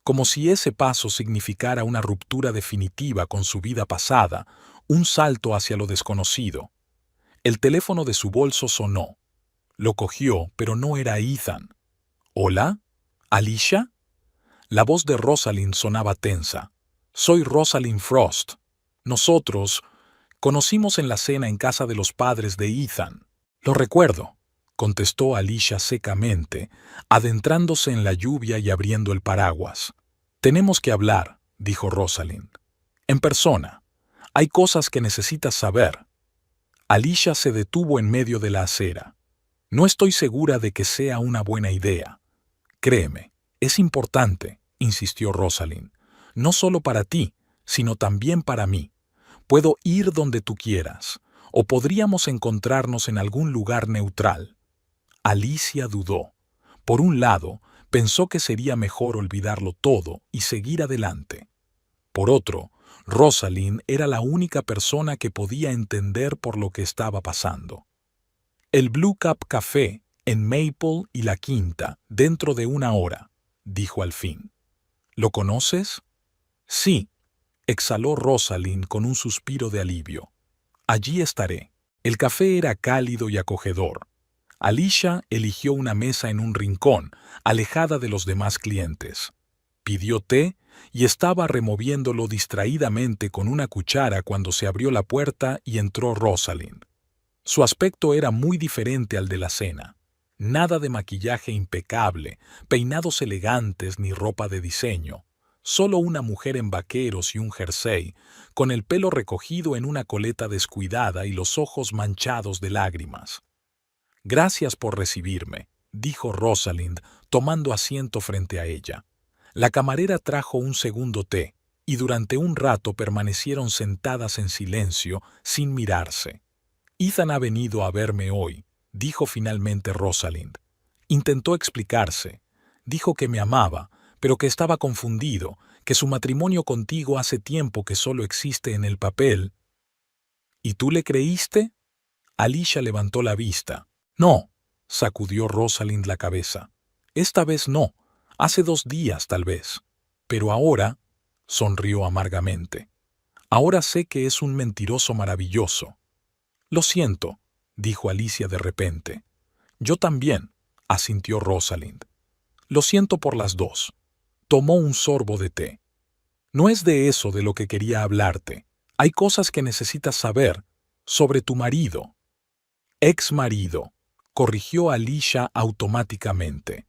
como si ese paso significara una ruptura definitiva con su vida pasada, un salto hacia lo desconocido. El teléfono de su bolso sonó. Lo cogió, pero no era Ethan. ¿Hola? ¿Alicia? La voz de Rosalind sonaba tensa. Soy Rosalind Frost. Nosotros conocimos en la cena en casa de los padres de Ethan. Lo recuerdo, contestó Alicia secamente, adentrándose en la lluvia y abriendo el paraguas. Tenemos que hablar, dijo Rosalind. En persona. Hay cosas que necesitas saber. Alicia se detuvo en medio de la acera. No estoy segura de que sea una buena idea. Créeme, es importante, insistió Rosalind. No solo para ti, sino también para mí. Puedo ir donde tú quieras, o podríamos encontrarnos en algún lugar neutral. Alicia dudó. Por un lado, pensó que sería mejor olvidarlo todo y seguir adelante. Por otro, Rosalind era la única persona que podía entender por lo que estaba pasando. El Blue Cap Café, en Maple y La Quinta, dentro de 1 hora, dijo al fin. ¿Lo conoces? Sí, exhaló Rosalind con un suspiro de alivio. Allí estaré. El café era cálido y acogedor. Alicia eligió una mesa en un rincón, alejada de los demás clientes. Pidió té y estaba removiéndolo distraídamente con una cuchara cuando se abrió la puerta y entró Rosalind. Su aspecto era muy diferente al de la cena. Nada de maquillaje impecable, peinados elegantes ni ropa de diseño. Solo una mujer en vaqueros y un jersey, con el pelo recogido en una coleta descuidada y los ojos manchados de lágrimas. «Gracias por recibirme», dijo Rosalind, tomando asiento frente a ella. La camarera trajo un segundo té, y durante un rato permanecieron sentadas en silencio, sin mirarse. «Ethan ha venido a verme hoy», dijo finalmente Rosalind. Intentó explicarse. Dijo que me amaba, pero que estaba confundido, que su matrimonio contigo hace tiempo que solo existe en el papel. «¿Y tú le creíste?» Alicia levantó la vista. «No», sacudió Rosalind la cabeza. «Esta vez no. Hace 2 días, tal vez. Pero ahora», sonrió amargamente, «ahora sé que es un mentiroso maravilloso». «Lo siento», dijo Alicia de repente. «Yo también», asintió Rosalind. «Lo siento por las dos». Tomó un sorbo de té. «No es de eso de lo que quería hablarte. Hay cosas que necesitas saber sobre tu marido». «Ex marido», corrigió Alicia automáticamente.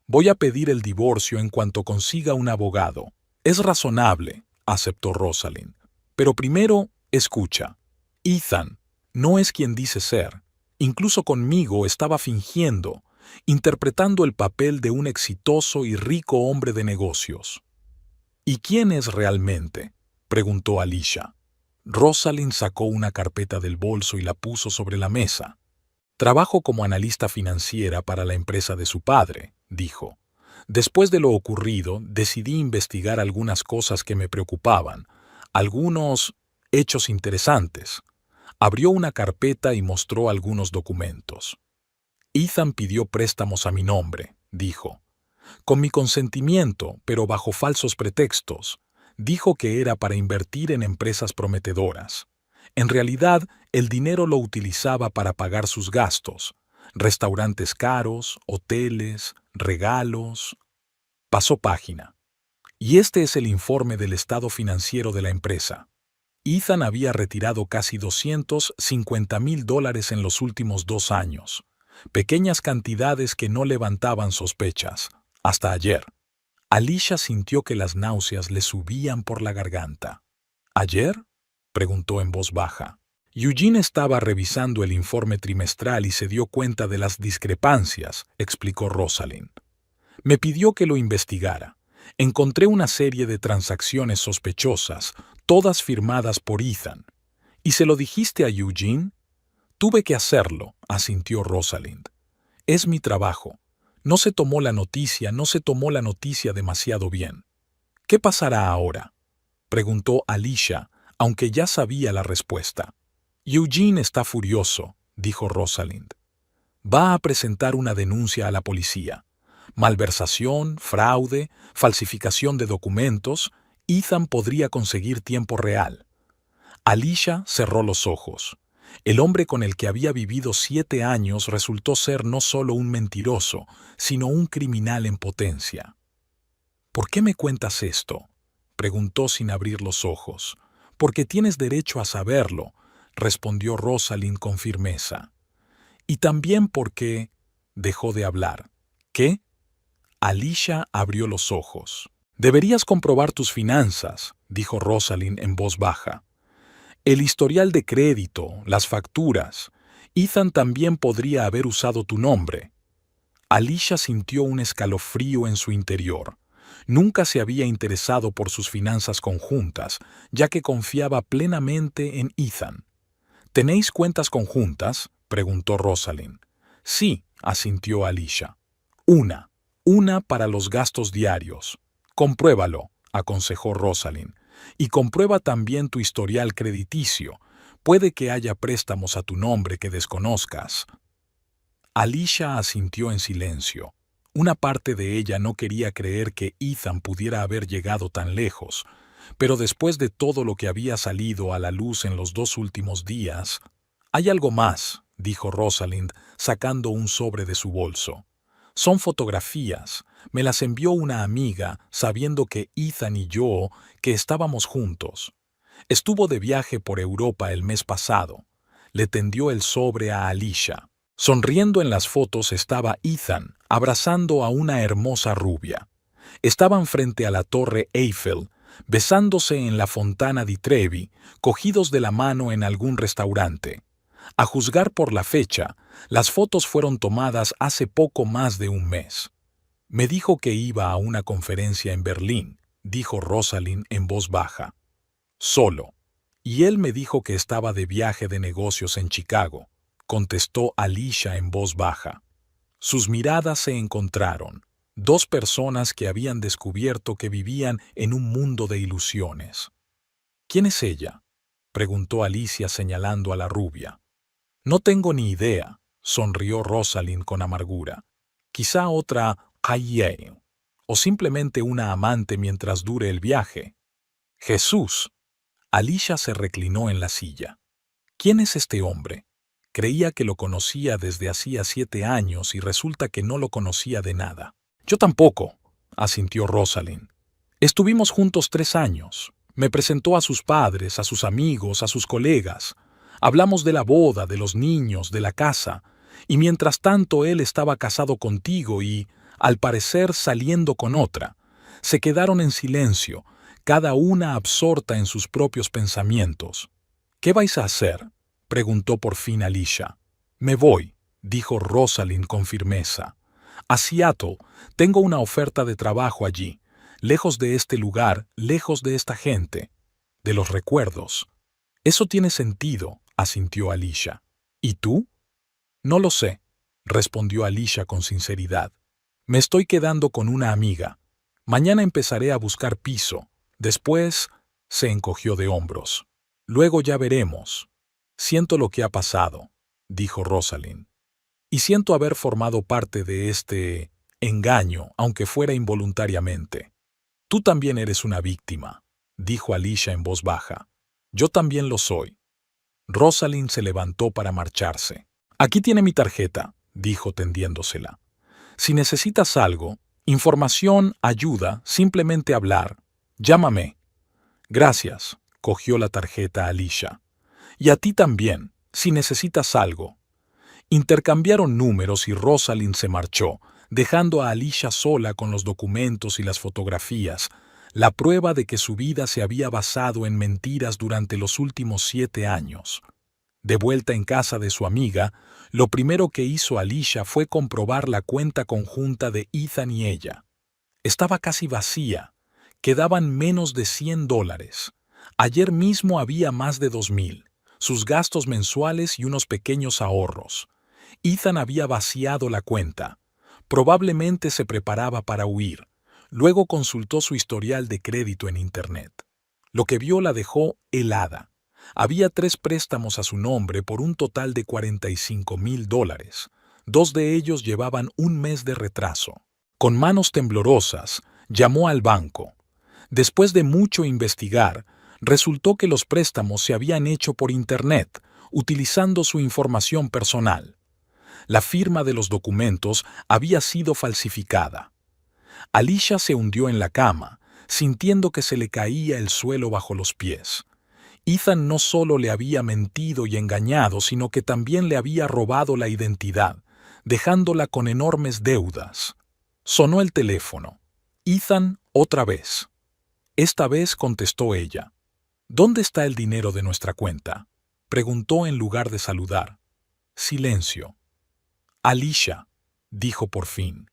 «Voy a pedir el divorcio en cuanto consiga un abogado». «Es razonable», aceptó Rosalind. «Pero primero, escucha. Ethan no es quien dice ser. Incluso conmigo estaba fingiendo, interpretando el papel de un exitoso y rico hombre de negocios». «¿Y quién es realmente?», preguntó Alicia. Rosalind sacó una carpeta del bolso y la puso sobre la mesa. «Trabajo como analista financiera para la empresa de su padre», dijo. «Después de lo ocurrido, decidí investigar algunas cosas que me preocupaban, algunos hechos interesantes». Abrió una carpeta y mostró algunos documentos. «Ethan pidió préstamos a mi nombre», dijo. «Con mi consentimiento, pero bajo falsos pretextos. Dijo que era para invertir en empresas prometedoras. En realidad, el dinero lo utilizaba para pagar sus gastos. Restaurantes caros, hoteles, regalos». Pasó página. «Y este es el informe del estado financiero de la empresa». Ethan había retirado casi $250,000 en los últimos 2 años. Pequeñas cantidades que no levantaban sospechas. Hasta ayer. Alicia sintió que las náuseas le subían por la garganta. «¿Ayer?», preguntó en voz baja. «Eugene estaba revisando el informe trimestral y se dio cuenta de las discrepancias», explicó Rosalind. «Me pidió que lo investigara. Encontré una serie de transacciones sospechosas, todas firmadas por Ethan. ¿Y se lo dijiste a Eugene?» «Tuve que hacerlo», asintió Rosalind. «Es mi trabajo. No se tomó la noticia demasiado bien». «¿Qué pasará ahora?», preguntó Alicia, aunque ya sabía la respuesta. «Eugene está furioso», dijo Rosalind. «Va a presentar una denuncia a la policía. Malversación, fraude, falsificación de documentos. Ethan podría conseguir tiempo real». Alicia cerró los ojos. El hombre con el que había vivido 7 años resultó ser no solo un mentiroso, sino un criminal en potencia. «¿Por qué me cuentas esto?», preguntó sin abrir los ojos. «Porque tienes derecho a saberlo», respondió Rosalind con firmeza. «Y también porque…», dejó de hablar. «¿Qué?». Alicia abrió los ojos. «Deberías comprobar tus finanzas», dijo Rosalind en voz baja. «El historial de crédito, las facturas. Ethan también podría haber usado tu nombre». Alicia sintió un escalofrío en su interior. Nunca se había interesado por sus finanzas conjuntas, ya que confiaba plenamente en Ethan. «¿Tenéis cuentas conjuntas?», preguntó Rosalind. «Sí», asintió Alicia. Una para los gastos diarios». «Compruébalo», aconsejó Rosalind. «Y comprueba también tu historial crediticio. Puede que haya préstamos a tu nombre que desconozcas». Alicia asintió en silencio. Una parte de ella no quería creer que Ethan pudiera haber llegado tan lejos, pero después de todo lo que había salido a la luz en los 2 últimos días... «Hay algo más», dijo Rosalind, sacando un sobre de su bolso. «Son fotografías. Me las envió una amiga, sabiendo que Ethan y yo, que estábamos juntos. Estuvo de viaje por Europa el mes pasado». Le tendió el sobre a Alicia. Sonriendo en las fotos estaba Ethan, abrazando a una hermosa rubia. Estaban frente a la Torre Eiffel, besándose en la Fontana di Trevi, cogidos de la mano en algún restaurante. A juzgar por la fecha, las fotos fueron tomadas hace poco más de un mes. «Me dijo que iba a una conferencia en Berlín», dijo Rosalind en voz baja. «Solo. Y él me dijo que estaba de viaje de negocios en Chicago», contestó Alicia en voz baja. Sus miradas se encontraron. Dos personas que habían descubierto que vivían en un mundo de ilusiones. «¿Quién es ella?», preguntó Alicia señalando a la rubia. «No tengo ni idea», sonrió Rosalind con amargura. «Quizá otra Haye, o simplemente una amante mientras dure el viaje». «Jesús». Alicia se reclinó en la silla. «¿Quién es este hombre? Creía que lo conocía desde hacía 7 años y resulta que no lo conocía de nada». «Yo tampoco», asintió Rosalind. «Estuvimos juntos 3 años. Me presentó a sus padres, a sus amigos, a sus colegas. Hablamos de la boda, de los niños, de la casa, y mientras tanto él estaba casado contigo y, al parecer, saliendo con otra. Se quedaron en silencio, cada una absorta en sus propios pensamientos. «¿Qué vais a hacer?», preguntó por fin Alicia. «Me voy», dijo Rosalind con firmeza. «A Seattle. Tengo una oferta de trabajo allí, lejos de este lugar, lejos de esta gente, de los recuerdos». «Eso tiene sentido», asintió Alicia. «¿Y tú?». «No lo sé», respondió Alicia con sinceridad. «Me estoy quedando con una amiga. Mañana empezaré a buscar piso. Después…» se encogió de hombros. «Luego ya veremos». «Siento lo que ha pasado», dijo Rosalind. «Y siento haber formado parte de este engaño, aunque fuera involuntariamente». «Tú también eres una víctima», dijo Alicia en voz baja. «Yo también lo soy». Rosalind se levantó para marcharse. «Aquí tiene mi tarjeta», dijo tendiéndosela. «Si necesitas algo, información, ayuda, simplemente hablar, llámame». «Gracias», cogió la tarjeta Alicia. «Y a ti también, si necesitas algo». Intercambiaron números y Rosalind se marchó, dejando a Alicia sola con los documentos y las fotografías, la prueba de que su vida se había basado en mentiras durante los últimos 7 años. De vuelta en casa de su amiga, lo primero que hizo Alicia fue comprobar la cuenta conjunta de Ethan y ella. Estaba casi vacía. Quedaban menos de $100. Ayer mismo había más de 2,000, sus gastos mensuales y unos pequeños ahorros. Ethan había vaciado la cuenta. Probablemente se preparaba para huir. Luego consultó su historial de crédito en Internet. Lo que vio la dejó helada. Había 3 préstamos a su nombre por un total de $45,000. 2 de ellos llevaban un mes de retraso. Con manos temblorosas, llamó al banco. Después de mucho investigar, resultó que los préstamos se habían hecho por Internet, utilizando su información personal. La firma de los documentos había sido falsificada. Alicia se hundió en la cama, sintiendo que se le caía el suelo bajo los pies. Ethan no solo le había mentido y engañado, sino que también le había robado la identidad, dejándola con enormes deudas. Sonó el teléfono. «Ethan, otra vez». Esta vez contestó ella. «¿Dónde está el dinero de nuestra cuenta?», preguntó en lugar de saludar. Silencio. «Alicia», dijo por fin.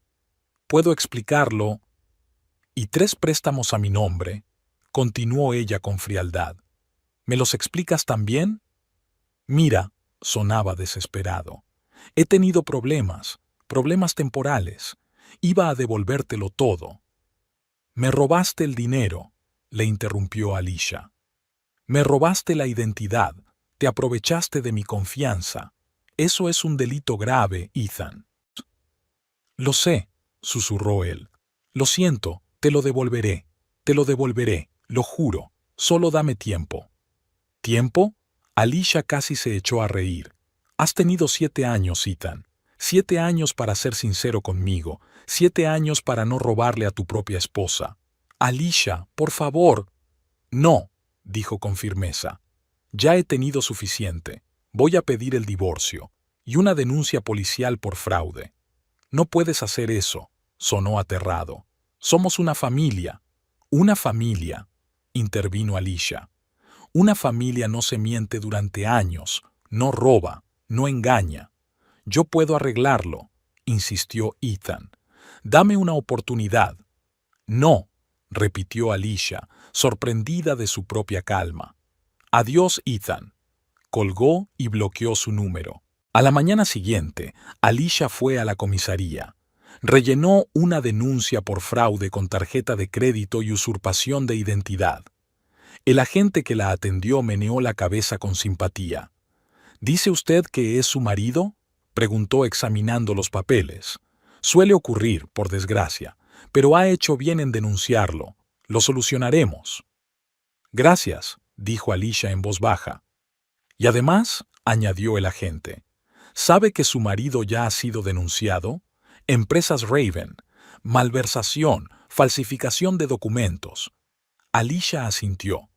«Puedo explicarlo». «Y 3 préstamos a mi nombre», continuó ella con frialdad. «¿Me los explicas también?». «Mira», sonaba desesperado. «He tenido problemas temporales. Iba a devolvértelo todo». «Me robaste el dinero», le interrumpió Alicia. «Me robaste la identidad, te aprovechaste de mi confianza. Eso es un delito grave, Ethan». «Lo sé», susurró él. Lo siento, te lo devolveré, lo juro, solo dame tiempo. ¿Tiempo? Alicia casi se echó a reír. Has tenido 7 años, Ethan. 7 años para ser sincero conmigo, 7 años para no robarle a tu propia esposa. Alicia, por favor. No, dijo con firmeza. Ya he tenido suficiente. Voy a pedir el divorcio y una denuncia policial por fraude. No puedes hacer eso, sonó aterrado. Somos una familia. Una familia, intervino Alicia. Una familia no se miente durante años, no roba, no engaña. Yo puedo arreglarlo, insistió Ethan. Dame una oportunidad. No, repitió Alicia, sorprendida de su propia calma. Adiós, Ethan. Colgó y bloqueó su número. A la mañana siguiente, Alicia fue a la comisaría. Rellenó una denuncia por fraude con tarjeta de crédito y usurpación de identidad. El agente que la atendió meneó la cabeza con simpatía. ¿Dice usted que es su marido?, preguntó examinando los papeles. Suele ocurrir, por desgracia, pero ha hecho bien en denunciarlo. Lo solucionaremos. Gracias, dijo Alicia en voz baja. Y además, añadió el agente, ¿sabe que su marido ya ha sido denunciado? Empresas Raven, malversación, falsificación de documentos. Alicia asintió.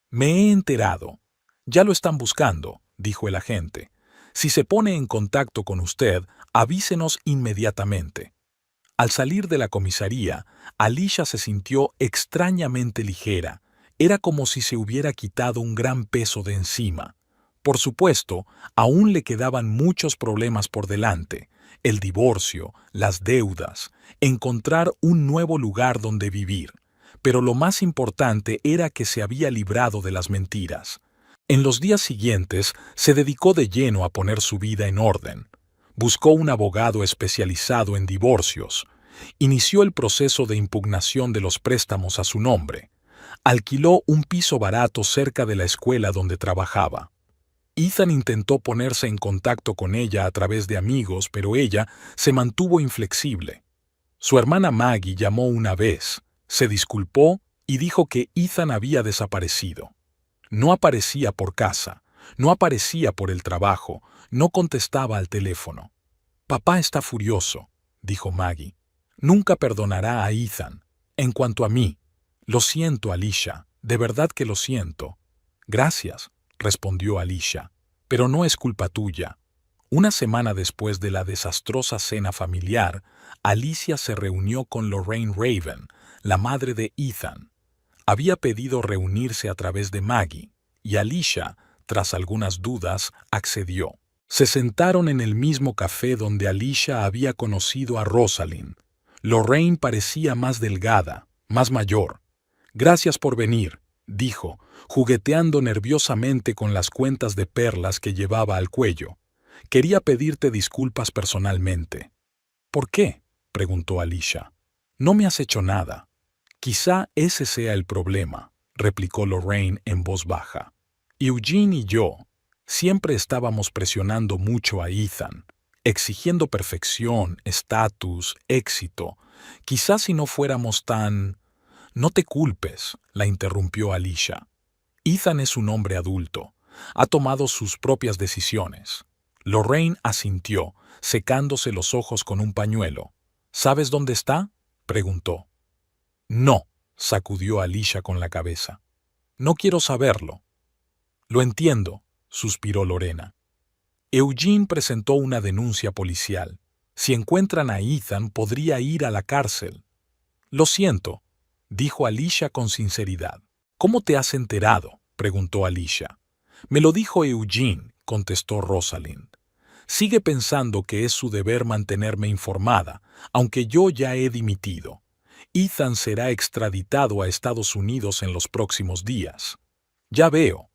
Me he enterado. Ya lo están buscando, dijo el agente. Si se pone en contacto con usted, avísenos inmediatamente. Al salir de la comisaría, Alicia se sintió extrañamente ligera. Era como si se hubiera quitado un gran peso de encima. Por supuesto, aún le quedaban muchos problemas por delante: el divorcio, las deudas, encontrar un nuevo lugar donde vivir. Pero lo más importante era que se había librado de las mentiras. En los días siguientes se dedicó de lleno a poner su vida en orden. Buscó un abogado especializado en divorcios. Inició el proceso de impugnación de los préstamos a su nombre. Alquiló un piso barato cerca de la escuela donde trabajaba. Ethan intentó ponerse en contacto con ella a través de amigos, pero ella se mantuvo inflexible. Su hermana Maggie llamó una vez, se disculpó y dijo que Ethan había desaparecido. No aparecía por casa, no aparecía por el trabajo, no contestaba al teléfono. Papá está furioso, dijo Maggie. Nunca perdonará a Ethan. En cuanto a mí, lo siento, Alicia, de verdad que lo siento. Gracias, respondió Alicia, pero no es culpa tuya. Una semana después de la desastrosa cena familiar, Alicia se reunió con Lorraine Raven, la madre de Ethan. Había pedido reunirse a través de Maggie, y Alicia, tras algunas dudas, accedió. Se sentaron en el mismo café donde Alicia había conocido a Rosalind. Lorraine parecía más delgada, más mayor. Gracias por venir, dijo, jugueteando nerviosamente con las cuentas de perlas que llevaba al cuello. Quería pedirte disculpas personalmente. ¿Por qué?, preguntó Alicia. No me has hecho nada. Quizá ese sea el problema, replicó Lorraine en voz baja. Eugene y yo siempre estábamos presionando mucho a Ethan, exigiendo perfección, estatus, éxito. Quizá si no fuéramos tan... No te culpes, la interrumpió Alicia. Ethan es un hombre adulto. Ha tomado sus propias decisiones. Lorraine asintió, secándose los ojos con un pañuelo. ¿Sabes dónde está?, preguntó. No, sacudió Alicia con la cabeza. No quiero saberlo. Lo entiendo, suspiró Lorena. Eugene presentó una denuncia policial. Si encuentran a Ethan, podría ir a la cárcel. Lo siento, dijo Alicia con sinceridad. ¿Cómo te has enterado?, preguntó Alicia. Me lo dijo Eugene, contestó Rosalind. Sigue pensando que es su deber mantenerme informada, aunque yo ya he dimitido. Ethan será extraditado a Estados Unidos en los próximos días. Ya veo.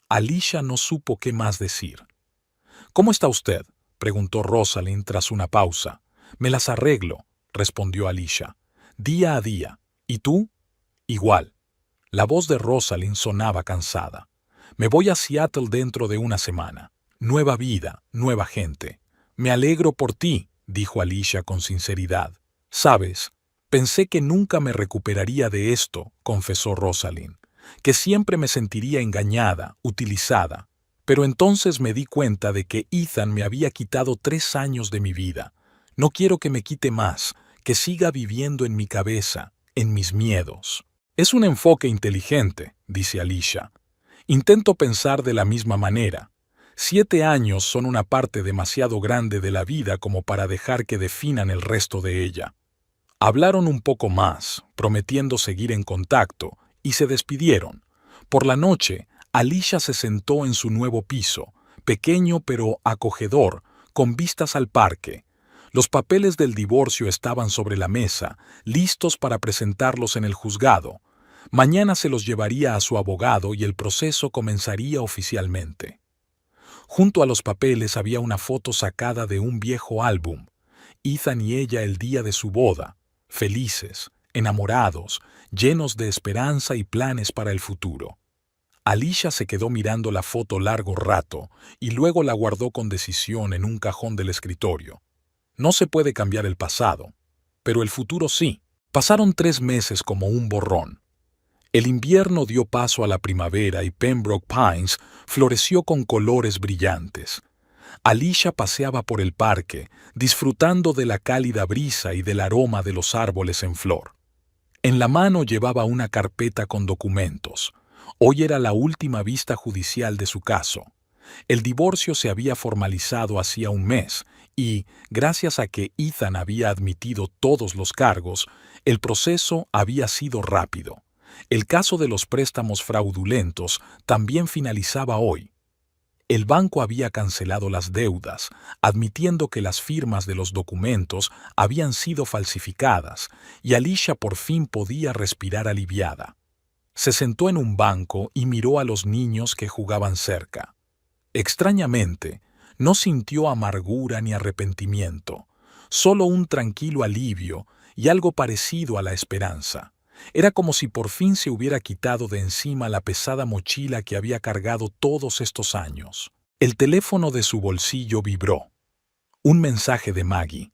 Alicia no supo qué más decir. ¿Cómo está usted?, preguntó Rosalind tras una pausa. Me las arreglo, respondió Alicia. Día a día. ¿Y tú? Igual. La voz de Rosalind sonaba cansada. Me voy a Seattle dentro de una semana. Nueva vida, nueva gente. Me alegro por ti, dijo Alicia con sinceridad. Sabes, pensé que nunca me recuperaría de esto, confesó Rosalind, que siempre me sentiría engañada, utilizada. Pero entonces me di cuenta de que Ethan me había quitado 3 años de mi vida. No quiero que me quite más, que siga viviendo en mi cabeza, en mis miedos. Es un enfoque inteligente, dice Alicia. Intento pensar de la misma manera. 7 años son una parte demasiado grande de la vida como para dejar que definan el resto de ella. Hablaron un poco más, prometiendo seguir en contacto, y se despidieron. Por la noche, Alicia se sentó en su nuevo piso, pequeño pero acogedor, con vistas al parque. Los papeles del divorcio estaban sobre la mesa, listos para presentarlos en el juzgado. Mañana se los llevaría a su abogado y el proceso comenzaría oficialmente. Junto a los papeles había una foto sacada de un viejo álbum. Ethan y ella el día de su boda, felices, enamorados, llenos de esperanza y planes para el futuro. Alicia se quedó mirando la foto largo rato y luego la guardó con decisión en un cajón del escritorio. No se puede cambiar el pasado, pero el futuro sí. Pasaron 3 meses como un borrón. El invierno dio paso a la primavera y Pembroke Pines floreció con colores brillantes. Alicia paseaba por el parque, disfrutando de la cálida brisa y del aroma de los árboles en flor. En la mano llevaba una carpeta con documentos. Hoy era la última vista judicial de su caso. El divorcio se había formalizado hacía un mes y, gracias a que Ethan había admitido todos los cargos, el proceso había sido rápido. El caso de los préstamos fraudulentos también finalizaba hoy. El banco había cancelado las deudas, admitiendo que las firmas de los documentos habían sido falsificadas, y Alicia por fin podía respirar aliviada. Se sentó en un banco y miró a los niños que jugaban cerca. Extrañamente, no sintió amargura ni arrepentimiento, solo un tranquilo alivio y algo parecido a la esperanza. Era como si por fin se hubiera quitado de encima la pesada mochila que había cargado todos estos años. El teléfono de su bolsillo vibró. Un mensaje de Maggie.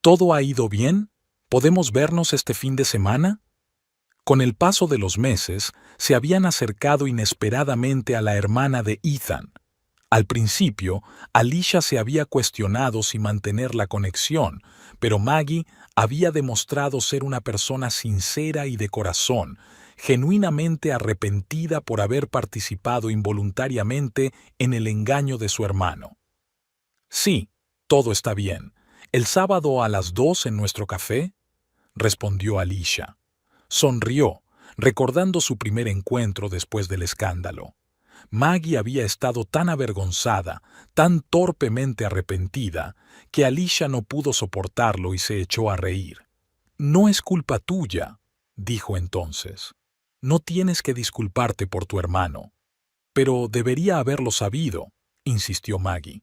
¿Todo ha ido bien? ¿Podemos vernos este fin de semana? Con el paso de los meses, se habían acercado inesperadamente a la hermana de Ethan. Al principio, Alicia se había cuestionado si mantener la conexión, pero Maggie había demostrado ser una persona sincera y de corazón, genuinamente arrepentida por haber participado involuntariamente en el engaño de su hermano. «Sí, todo está bien. ¿El sábado a las 2 en nuestro café?», respondió Alicia. Sonrió, recordando su primer encuentro después del escándalo. Maggie había estado tan avergonzada, tan torpemente arrepentida, que Alicia no pudo soportarlo y se echó a reír. «No es culpa tuya», dijo entonces. «No tienes que disculparte por tu hermano». «Pero debería haberlo sabido», insistió Maggie.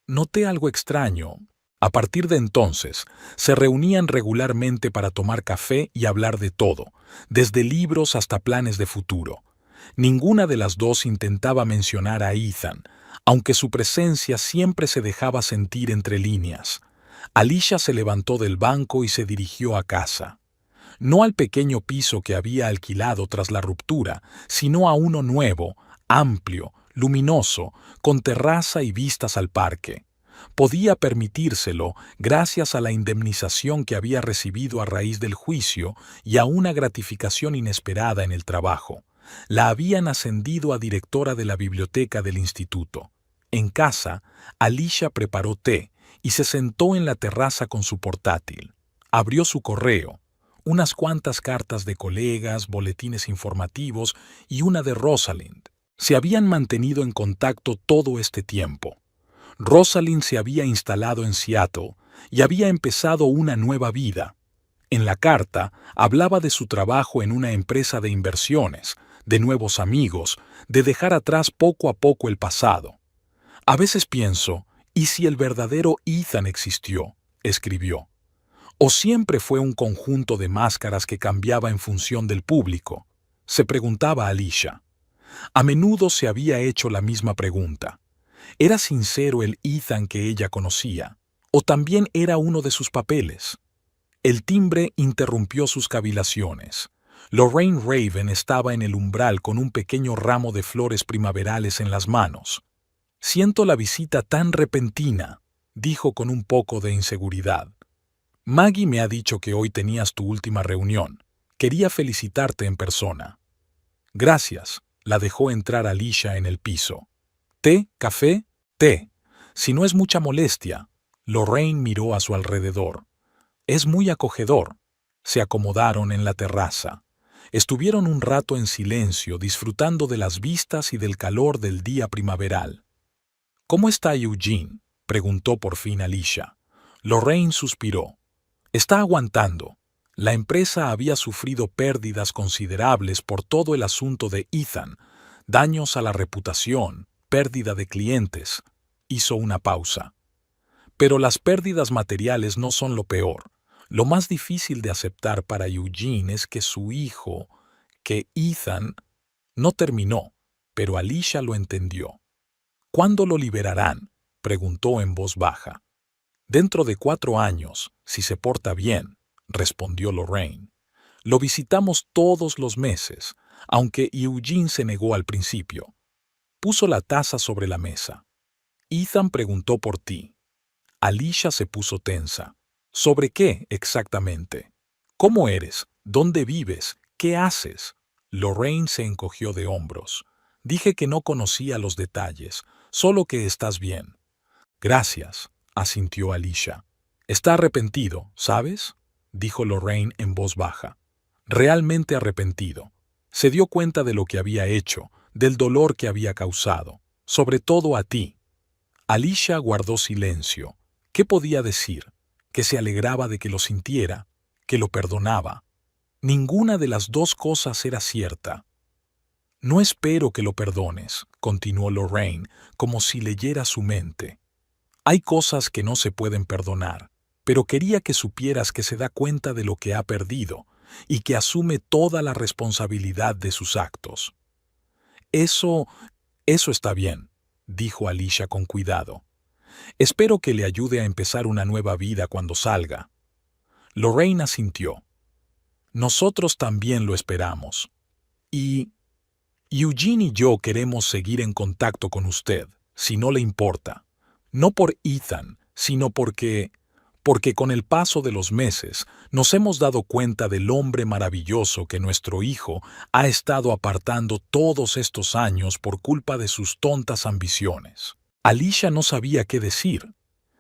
«Noté algo extraño». A partir de entonces, se reunían regularmente para tomar café y hablar de todo, desde libros hasta planes de futuro. Ninguna de las dos intentaba mencionar a Ethan, aunque su presencia siempre se dejaba sentir entre líneas. Alicia se levantó del banco y se dirigió a casa. No al pequeño piso que había alquilado tras la ruptura, sino a uno nuevo, amplio, luminoso, con terraza y vistas al parque. Podía permitírselo gracias a la indemnización que había recibido a raíz del juicio y a una gratificación inesperada en el trabajo. La habían ascendido a directora de la biblioteca del instituto. En casa, Alicia preparó té y se sentó en la terraza con su portátil. Abrió su correo, unas cuantas cartas de colegas, boletines informativos y una de Rosalind. Se habían mantenido en contacto todo este tiempo. Rosalind se había instalado en Seattle y había empezado una nueva vida. En la carta hablaba de su trabajo en una empresa de inversiones, de nuevos amigos, de dejar atrás poco a poco el pasado. «A veces pienso, ¿y si el verdadero Ethan existió?», escribió. «¿O siempre fue un conjunto de máscaras que cambiaba en función del público?», se preguntaba Alicia. A menudo se había hecho la misma pregunta. ¿Era sincero el Ethan que ella conocía? ¿O también era uno de sus papeles? El timbre interrumpió sus cavilaciones. Lorraine Raven estaba en el umbral con un pequeño ramo de flores primaverales en las manos. «Siento la visita tan repentina», dijo con un poco de inseguridad. «Maggie me ha dicho que hoy tenías tu última reunión. Quería felicitarte en persona». «Gracias», la dejó entrar Alicia en el piso. «¿Té? ¿Café? Té. Si no es mucha molestia». Lorraine miró a su alrededor. «Es muy acogedor». Se acomodaron en la terraza. Estuvieron un rato en silencio, disfrutando de las vistas y del calor del día primaveral. «¿Cómo está Eugene?», preguntó por fin Alicia. Lorraine suspiró. «Está aguantando». La empresa había sufrido pérdidas considerables por todo el asunto de Ethan, daños a la reputación, pérdida de clientes. Hizo una pausa. «Pero las pérdidas materiales no son lo peor. Lo más difícil de aceptar para Eugene es que su hijo, que Ethan...». No terminó, pero Alicia lo entendió. «¿Cuándo lo liberarán?», preguntó en voz baja. «Dentro de 4 años, si se porta bien», respondió Lorraine. «Lo visitamos todos los meses, aunque Eugene se negó al principio». Puso la taza sobre la mesa. «Ethan preguntó por ti». Alicia se puso tensa. «¿Sobre qué exactamente? ¿Cómo eres? ¿Dónde vives? ¿Qué haces?». Lorraine se encogió de hombros. «Dije que no conocía los detalles, solo que estás bien». «Gracias», asintió Alicia. «Está arrepentido, ¿sabes?», dijo Lorraine en voz baja. «Realmente arrepentido. Se dio cuenta de lo que había hecho, del dolor que había causado, sobre todo a ti». Alicia guardó silencio. ¿Qué podía decir? Que se alegraba de que lo sintiera, que lo perdonaba. Ninguna de las dos cosas era cierta. «No espero que lo perdones», continuó Lorraine, como si leyera su mente. «Hay cosas que no se pueden perdonar, pero quería que supieras que se da cuenta de lo que ha perdido y que asume toda la responsabilidad de sus actos». Eso está bien», dijo Alicia con cuidado. «Espero que le ayude a empezar una nueva vida cuando salga». Lorraine asintió. «Nosotros también lo esperamos. Y Eugene y yo queremos seguir en contacto con usted, si no le importa. No por Ethan, sino porque con el paso de los meses nos hemos dado cuenta del hombre maravilloso que nuestro hijo ha estado apartando todos estos años por culpa de sus tontas ambiciones». Alicia no sabía qué decir.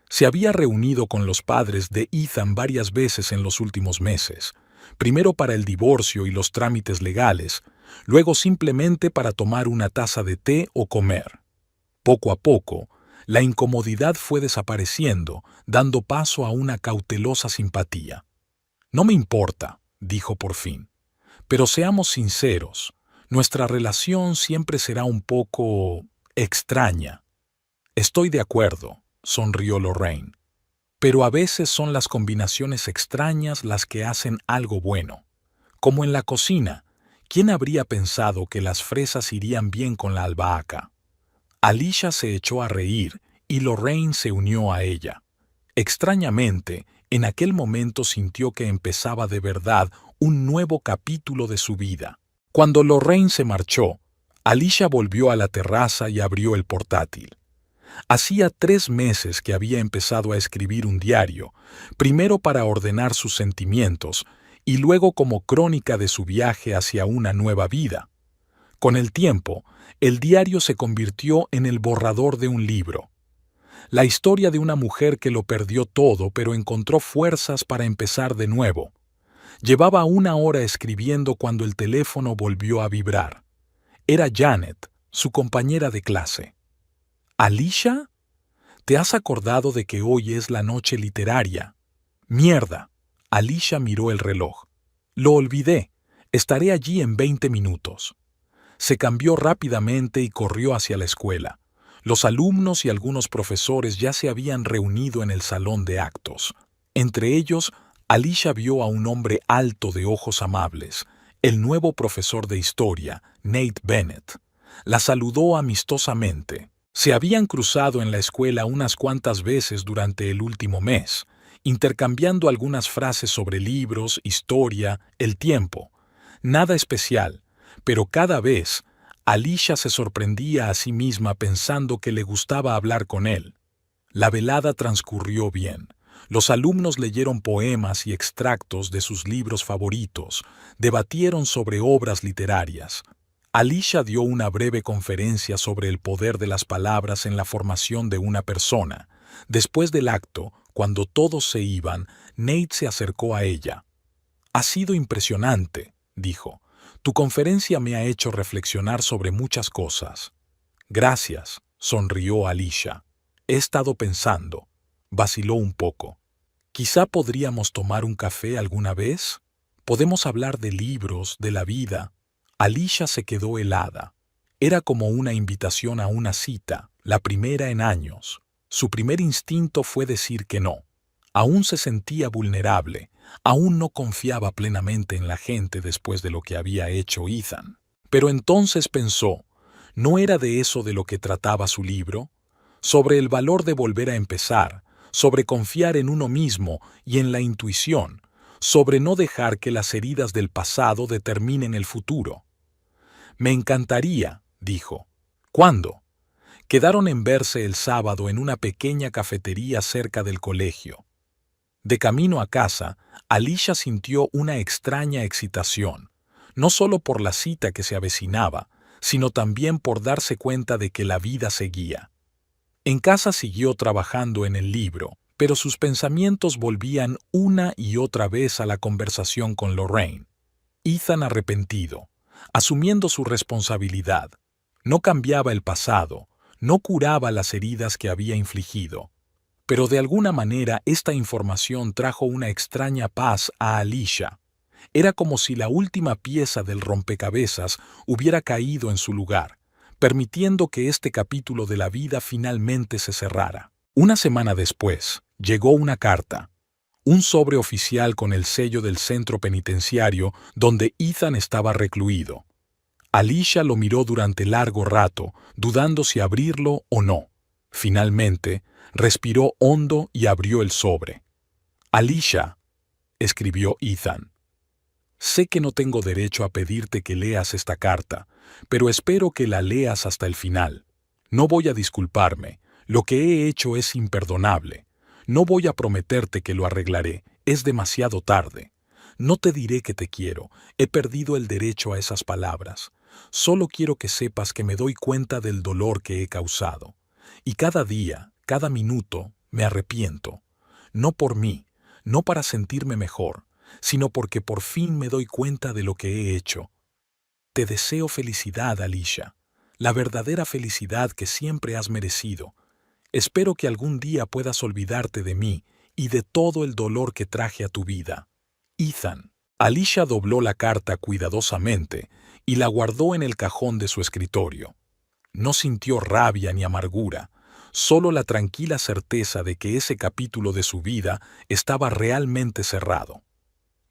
Se había reunido con los padres de Ethan varias veces en los últimos meses, primero para el divorcio y los trámites legales, luego simplemente para tomar una taza de té o comer. Poco a poco, la incomodidad fue desapareciendo, dando paso a una cautelosa simpatía. «No me importa», dijo por fin, «pero seamos sinceros, nuestra relación siempre será un poco extraña». «Estoy de acuerdo», sonrió Lorraine. «Pero a veces son las combinaciones extrañas las que hacen algo bueno. Como en la cocina, ¿quién habría pensado que las fresas irían bien con la albahaca?». Alicia se echó a reír y Lorraine se unió a ella. Extrañamente, en aquel momento sintió que empezaba de verdad un nuevo capítulo de su vida. Cuando Lorraine se marchó, Alicia volvió a la terraza y abrió el portátil. Hacía 3 meses que había empezado a escribir un diario, primero para ordenar sus sentimientos y luego como crónica de su viaje hacia una nueva vida. Con el tiempo, el diario se convirtió en el borrador de un libro. La historia de una mujer que lo perdió todo pero encontró fuerzas para empezar de nuevo. Llevaba 1 hora escribiendo cuando el teléfono volvió a vibrar. Era Janet, su compañera de clase. «¿Alicia? ¿Te has acordado de que hoy es la noche literaria?». «Mierda». Alicia miró el reloj. «Lo olvidé. Estaré allí en 20 minutos». Se cambió rápidamente y corrió hacia la escuela. Los alumnos y algunos profesores ya se habían reunido en el salón de actos. Entre ellos, Alicia vio a un hombre alto de ojos amables, el nuevo profesor de historia, Nate Bennett. La saludó amistosamente. Se habían cruzado en la escuela unas cuantas veces durante el último mes, intercambiando algunas frases sobre libros, historia, el tiempo. Nada especial, pero cada vez Alicia se sorprendía a sí misma pensando que le gustaba hablar con él. La velada transcurrió bien. Los alumnos leyeron poemas y extractos de sus libros favoritos, debatieron sobre obras literarias. Alicia dio una breve conferencia sobre el poder de las palabras en la formación de una persona. Después del acto, cuando todos se iban, Nate se acercó a ella. «Ha sido impresionante», dijo. «Tu conferencia me ha hecho reflexionar sobre muchas cosas». «Gracias», sonrió Alicia. «He estado pensando». Vaciló un poco. «¿Quizá podríamos tomar un café alguna vez? Podemos hablar de libros, de la vida». Alicia se quedó helada. Era como una invitación a una cita, la primera en años. Su primer instinto fue decir que no. Aún se sentía vulnerable, aún no confiaba plenamente en la gente después de lo que había hecho Ethan. Pero entonces pensó, ¿no era de eso de lo que trataba su libro? Sobre el valor de volver a empezar, sobre confiar en uno mismo y en la intuición, sobre no dejar que las heridas del pasado determinen el futuro. «Me encantaría», dijo. «¿Cuándo?» Quedaron en verse el sábado en una pequeña cafetería cerca del colegio. De camino a casa, Alicia sintió una extraña excitación, no solo por la cita que se avecinaba, sino también por darse cuenta de que la vida seguía. En casa siguió trabajando en el libro, pero sus pensamientos volvían una y otra vez a la conversación con Lorraine. Ethan arrepentido, asumiendo su responsabilidad. No cambiaba el pasado, no curaba las heridas que había infligido. Pero de alguna manera esta información trajo una extraña paz a Alicia. Era como si la última pieza del rompecabezas hubiera caído en su lugar, permitiendo que este capítulo de la vida finalmente se cerrara. Una semana después, llegó una carta. Un sobre oficial con el sello del centro penitenciario donde Ethan estaba recluido. Alicia lo miró durante largo rato, dudando si abrirlo o no. Finalmente, respiró hondo y abrió el sobre. «Alicia», escribió Ethan. «Sé que no tengo derecho a pedirte que leas esta carta, pero espero que la leas hasta el final. No voy a disculparme. Lo que he hecho es imperdonable. No voy a prometerte que lo arreglaré. Es demasiado tarde. No te diré que te quiero. He perdido el derecho a esas palabras. Solo quiero que sepas que me doy cuenta del dolor que he causado. Y cada día, cada minuto, me arrepiento. No por mí, no para sentirme mejor, sino porque por fin me doy cuenta de lo que he hecho. Te deseo felicidad, Alicia, la verdadera felicidad que siempre has merecido. Espero que algún día puedas olvidarte de mí y de todo el dolor que traje a tu vida. Ethan». Alicia dobló la carta cuidadosamente y la guardó en el cajón de su escritorio. No sintió rabia ni amargura, solo la tranquila certeza de que ese capítulo de su vida estaba realmente cerrado.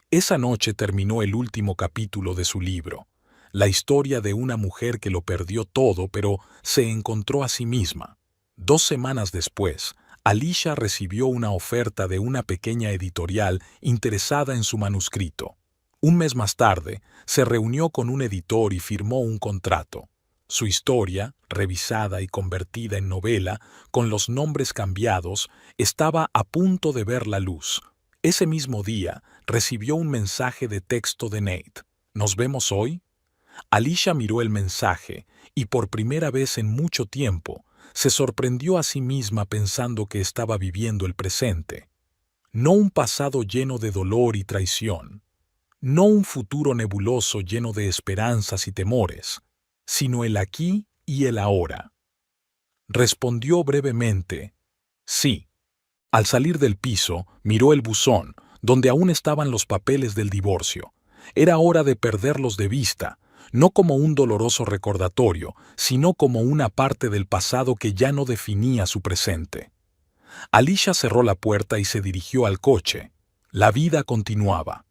Esa noche terminó el último capítulo de su libro, la historia de una mujer que lo perdió todo pero se encontró a sí misma. 2 semanas después, Alicia recibió una oferta de una pequeña editorial interesada en su manuscrito. Un mes más tarde, se reunió con un editor y firmó un contrato. Su historia, revisada y convertida en novela, con los nombres cambiados, estaba a punto de ver la luz. Ese mismo día, recibió un mensaje de texto de Nate. «¿Nos vemos hoy?» Alicia miró el mensaje y por primera vez en mucho tiempo, se sorprendió a sí misma pensando que estaba viviendo el presente. No un pasado lleno de dolor y traición, no un futuro nebuloso lleno de esperanzas y temores, sino el aquí y el ahora. Respondió brevemente, «Sí». Al salir del piso, miró el buzón, donde aún estaban los papeles del divorcio. Era hora de perderlos de vista, no como un doloroso recordatorio, sino como una parte del pasado que ya no definía su presente. Alicia cerró la puerta y se dirigió al coche. La vida continuaba.